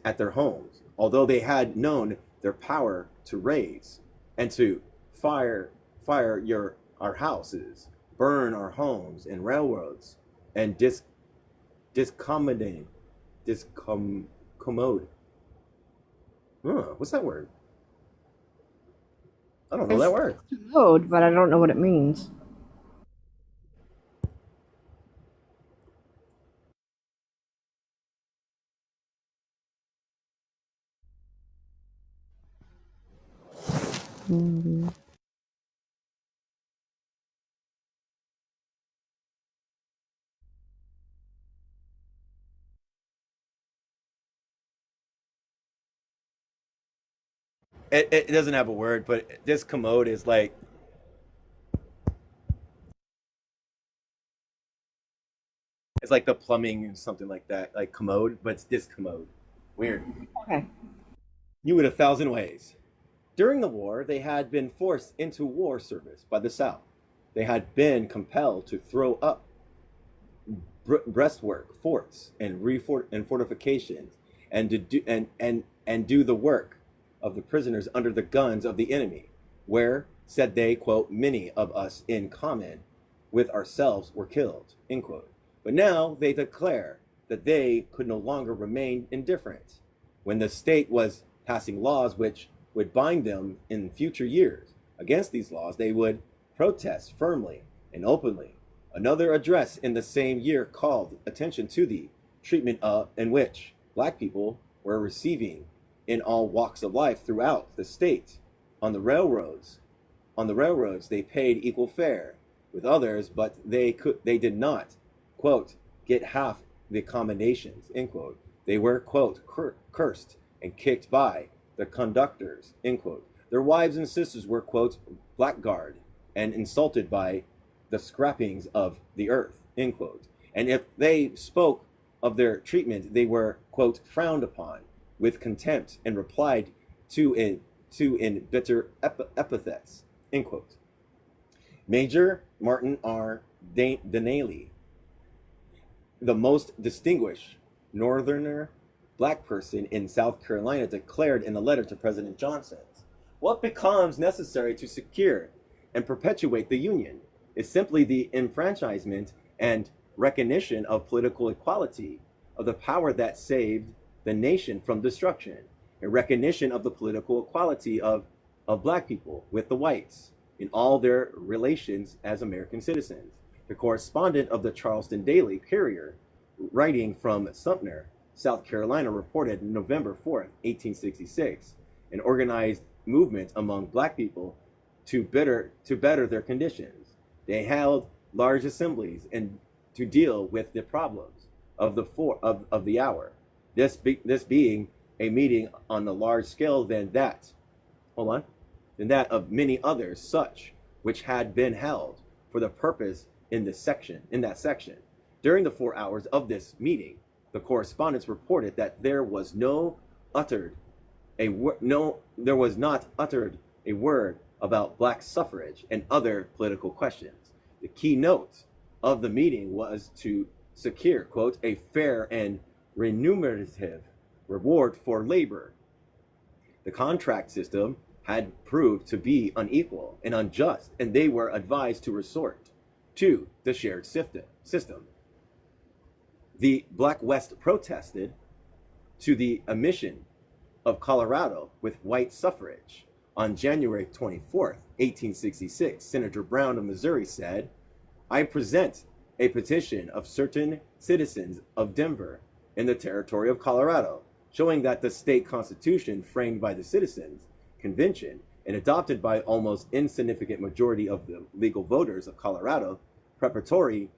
at their homes, although they had known their power to raise and to fire our houses, burn our homes and railroads, and discommode. What's that word? I don't know It's that word. code, but I don't know what it means. Mm-hmm. It doesn't have a word, but discommode is like it's like the plumbing and something like that, like commode, but it's discommode. Weird. Okay. You in a thousand ways. During the war, they had been forced into war service by the South. They had been compelled to throw up breastwork, forts, and fortifications, and to do and do the work of the prisoners under the guns of the enemy, where, said they, quote, many of us in common with ourselves were killed, end quote. But now they declare that they could no longer remain indifferent when the state was passing laws which would bind them in future years. Against these laws, they would protest firmly and openly. Another address in the same year called attention to the treatment in which black people were receiving in all walks of life throughout the state. On the railroads, they paid equal fare with others, but they did not, quote, get half the accommodations, end quote. They were, quote, cursed and kicked by the conductors, end quote. Their wives and sisters were, quote, blackguarded and insulted by the scrapings of the earth, end quote. And if they spoke of their treatment, they were, quote, frowned upon with contempt and replied to in bitter epithets, end quote. Major Martin R. Denaley, the most distinguished northerner black person in South Carolina, declared in a letter to President Johnson, what becomes necessary to secure and perpetuate the Union is simply the enfranchisement and recognition of political equality, of the power that saved the nation from destruction, a recognition of the political equality of black people with the whites in all their relations as American citizens. The correspondent of the Charleston Daily Courier, writing from Sumter, South Carolina, reported November 4th, 1866, an organized movement among black people to better their conditions. They held large assemblies and to deal with the problems of the hour. This being a meeting on a large scale than that of many others such which had been held for the purpose in that section. During the 4 hours of this meeting, the correspondents reported that there was not uttered a word about black suffrage and other political questions. The keynote of the meeting was to secure, quote, a fair and remunerative reward for labor. The contract system had proved to be unequal and unjust, and they were advised to resort to the shared system. The Black West protested to the admission of Colorado with white suffrage. On January 24th, 1866, Senator Brown of Missouri said, I present a petition of certain citizens of Denver in the territory of Colorado, showing that the state constitution framed by the Citizens Convention and adopted by almost insignificant majority of the legal voters of Colorado, preparatory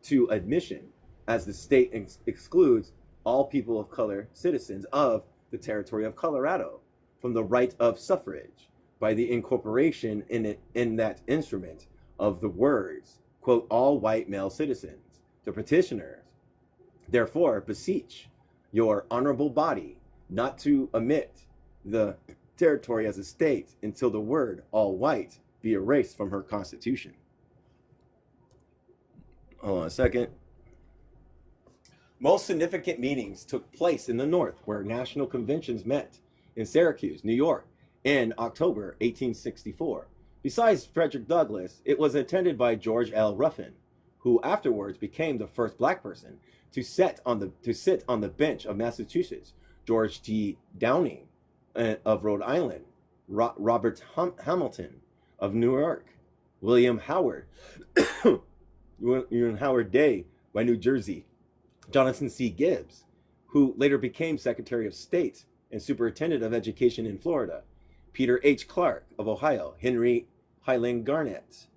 to admission, as the state excludes all people of color citizens of the territory of Colorado from the right of suffrage by the incorporation in that instrument of the words, quote, all white male citizens. The petitioners therefore beseech your honorable body not to omit the territory as a state until the word all white be erased from her constitution. Hold on a second. Most significant meetings took place in the North, where national conventions met in Syracuse, New York, in October 1864. Besides Frederick Douglass, it was attended by George L. Ruffin, who afterwards became the first black person to sit on the bench of Massachusetts, George T. Downing of Rhode Island, Robert Hamilton of New York, William Howard, Howard Day by New Jersey, Jonathan C. Gibbs, who later became Secretary of State and Superintendent of Education in Florida, Peter H. Clark of Ohio, Henry Highland Garnett,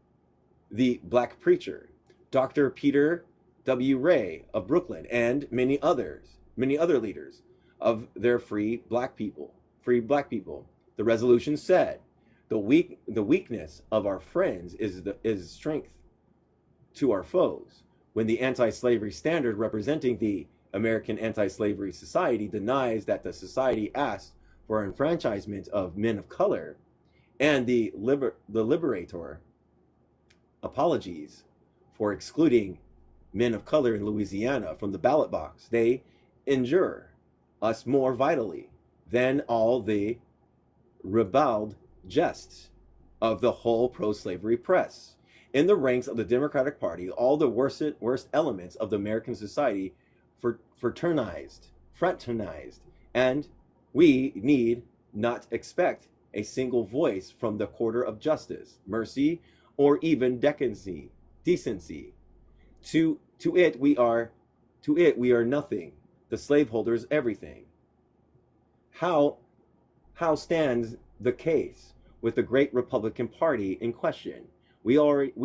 the black preacher, Dr. Peter W. Ray of Brooklyn, and many other leaders of their free black people. The resolution said, the weakness of our friends is strength to our foes. When the anti-slavery standard representing the American Anti-Slavery Society denies that the society asked for enfranchisement of men of color, and the Liberator apologies for excluding men of color in Louisiana from the ballot box, they injure us more vitally than all the ribald jests of the whole pro-slavery press. In the ranks of the Democratic Party, all the worst elements of the American society fraternized, and we need not expect a single voice from the quarter of justice, mercy, or even decency. To it we are nothing. The slaveholders everything. How stands the case with the great Republican Party in question? We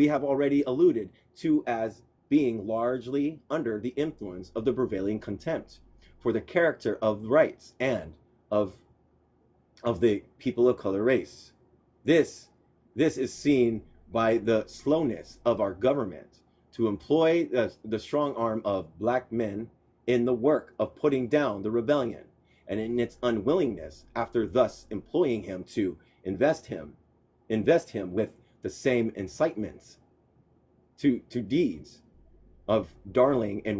have already alluded to as being largely under the influence of the prevailing contempt for the character of rights and of the people of color race. This is seen by the slowness of our government to employ the strong arm of black men in the work of putting down the rebellion, and in its unwillingness, after thus employing him, to invest him with the same incitements to deeds of daring as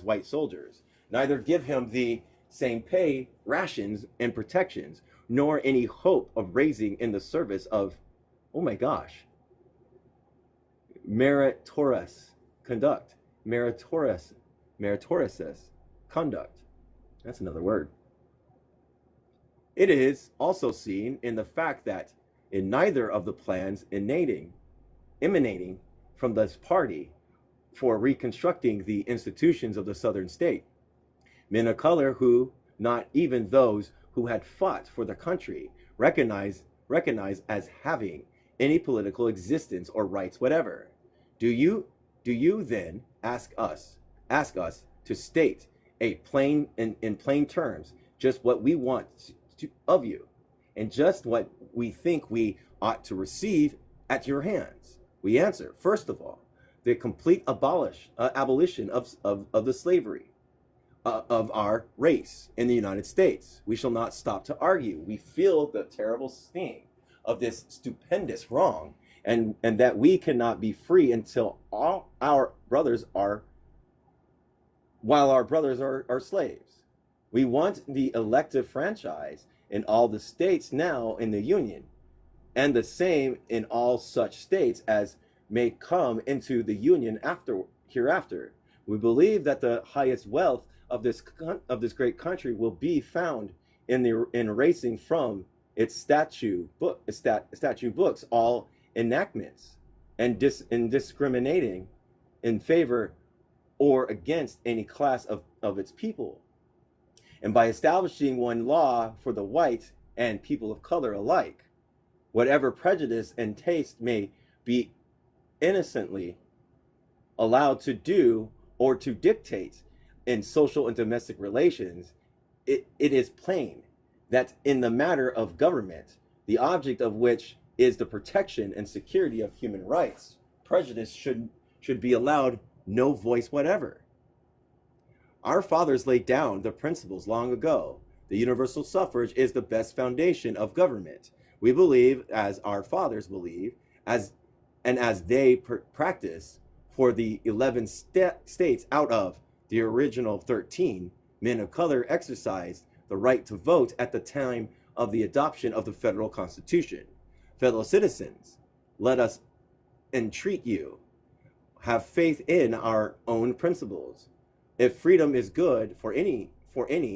white soldiers, neither give him the same pay, rations, and protections, nor any hope of raising in the service of, oh my gosh, meritorious conduct. That's another word. It is also seen in the fact that in neither of the plans emanating from this party for reconstructing the institutions of the southern state, men of color who, not even those who had fought for the country, recognize as having any political existence or rights whatever. Do you then ask us to state in plain terms just what we want of you, and just what we think we ought to receive at your hands? We answer, first of all, the complete abolition of the slavery of our race in the United States. We shall not stop to argue. We feel the terrible sting of this stupendous wrong, and that we cannot be free until all our brothers are slaves. We want the elective franchise in all the states now in the Union, and the same in all such states as may come into the Union hereafter. We believe that the highest wealth of this great country will be found in erasing from its statute books all enactments and discriminating in favor or against any class of its people, and by establishing one law for the white and people of color alike. Whatever prejudice and taste may be innocently allowed to do or to dictate in social and domestic relations, it is plain that in the matter of government, the object of which is the protection and security of human rights, prejudice should be allowed no voice whatever. Our fathers laid down the principles long ago. The universal suffrage is the best foundation of government. We believe, as our fathers believe, as they practice, for the 11 states out of the original 13, men of color exercised the right to vote at the time of the adoption of the federal Constitution. Fellow citizens, let us entreat you, have faith in our own principles. If freedom is good for any,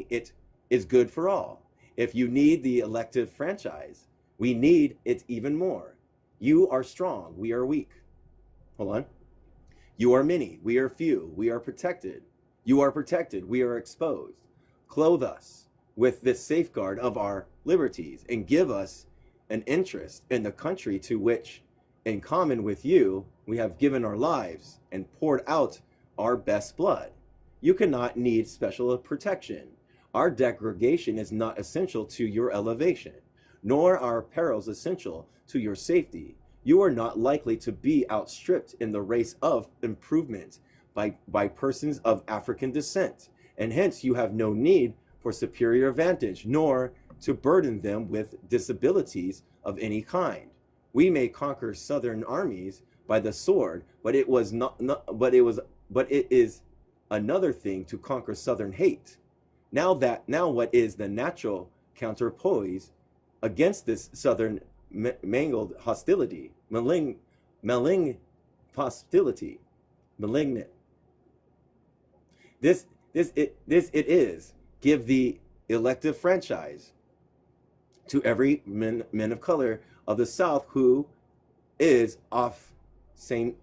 it is good for all. If you need the elective franchise, we need it even more. You are strong, we are weak. Hold on. You are many, we are few, we are protected. You are protected, we are exposed. Clothe us with this safeguard of our liberties and give us an interest in the country to which, in common with you, we have given our lives and poured out our best blood. You cannot need special protection. Our degradation is not essential to your elevation, nor are perils essential to your safety. You are not likely to be outstripped in the race of improvement by persons of African descent, and hence you have no need for superior advantage, nor to burden them with disabilities of any kind. We may conquer Southern armies by the sword, but it is another thing to conquer Southern hate. Now what is the natural counterpoise against this Southern mangled hostility, malignant hostility, malignant. This it is give the elective franchise to every man of color of the South who is of sane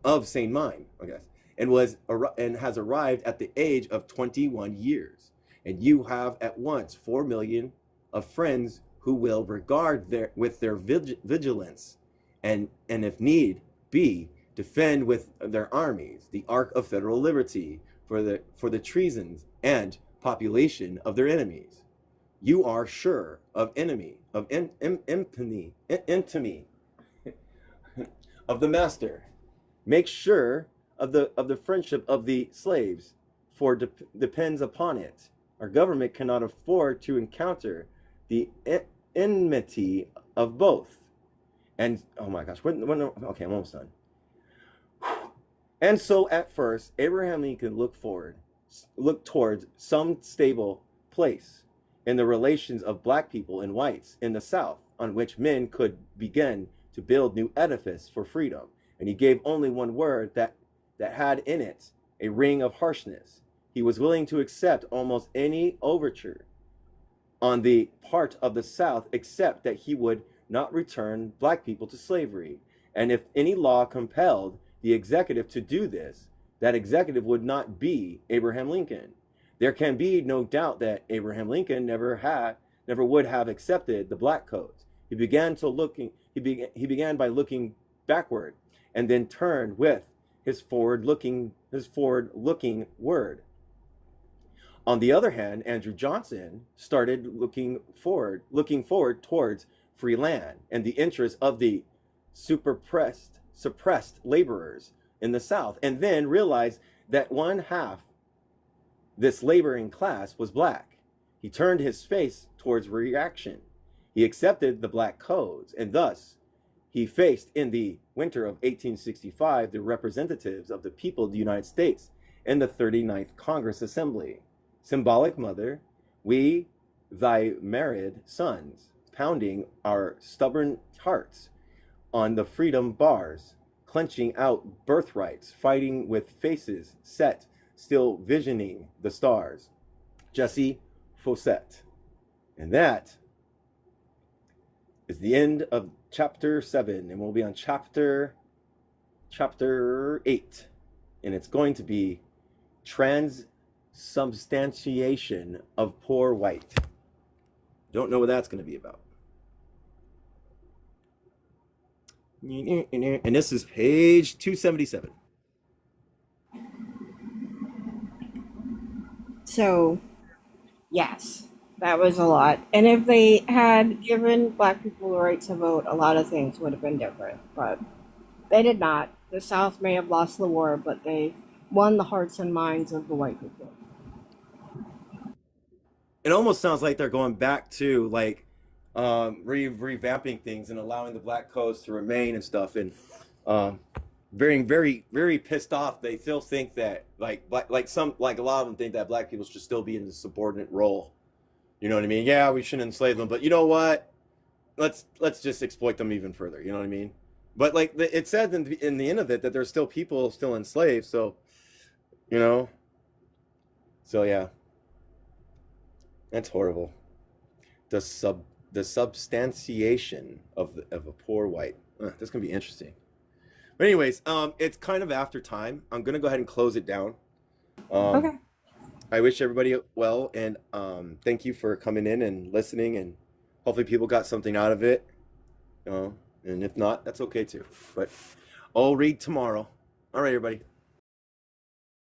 mind, I guess, and has arrived at the age of 21 years, and you have at once 4 million of friends who will regard their vigilance and if need be, defend with their armies the ark of federal liberty for the treasons and population of their enemies. You are sure of infamy of the master. Make sure of the friendship of the slaves, for depends upon it. Our government cannot afford to encounter the enmity of both. And oh my gosh, okay, I'm almost done. And so at first, Abraham Lincoln looked towards some stable place in the relations of black people and whites in the South, on which men could begin to build new edifice for freedom. And he gave only one word that had in it a ring of harshness. He was willing to accept almost any overture on the part of the South, except that he would not return black people to slavery. And if any law compelled the executive to do this, that executive would not be Abraham Lincoln. There can be no doubt that Abraham Lincoln never would have accepted the black codes. He began by looking backward, and then turned with his forward-looking word. On the other hand, Andrew Johnson started looking forward towards free land and the interests of the suppressed laborers in the South, and then realized that one half this laboring class was black. He turned his face towards reaction. He accepted the black codes, and thus he faced in the winter of 1865 the representatives of the people of the United States in the 39th Congress Assembly. Symbolic mother, we thy married sons, pounding our stubborn hearts on the freedom bars, clenching out birthrights, fighting with faces set, still visioning the stars. Jesse Faucette. And that is the end of chapter 7, and we'll be on chapter 8, and it's going to be transubstantiation of poor white. Don't know what that's going to be about. And this is page 277. So, yes, that was a lot. And if they had given black people the right to vote, a lot of things would have been different. But they did not. The South may have lost the war, but they won the hearts and minds of the white people. It almost sounds like they're going back to like revamping things and allowing the black codes to remain and stuff. And very, very, very pissed off. They still think that like a lot of them think that black people should still be in the subordinate role. You know what I mean? Yeah, we shouldn't enslave them, but you know what? Let's just exploit them even further. You know what I mean? But like it said in the end of it that there's still people still enslaved. So you know, so yeah, that's horrible. The substantiation of a poor white. That's gonna be interesting. But anyways, it's kind of after time. I'm gonna go ahead and close it down. Um, Okay. I wish everybody well, and thank you for coming in and listening, and hopefully people got something out of it. And if not, that's okay too. But I'll read tomorrow. All right, everybody.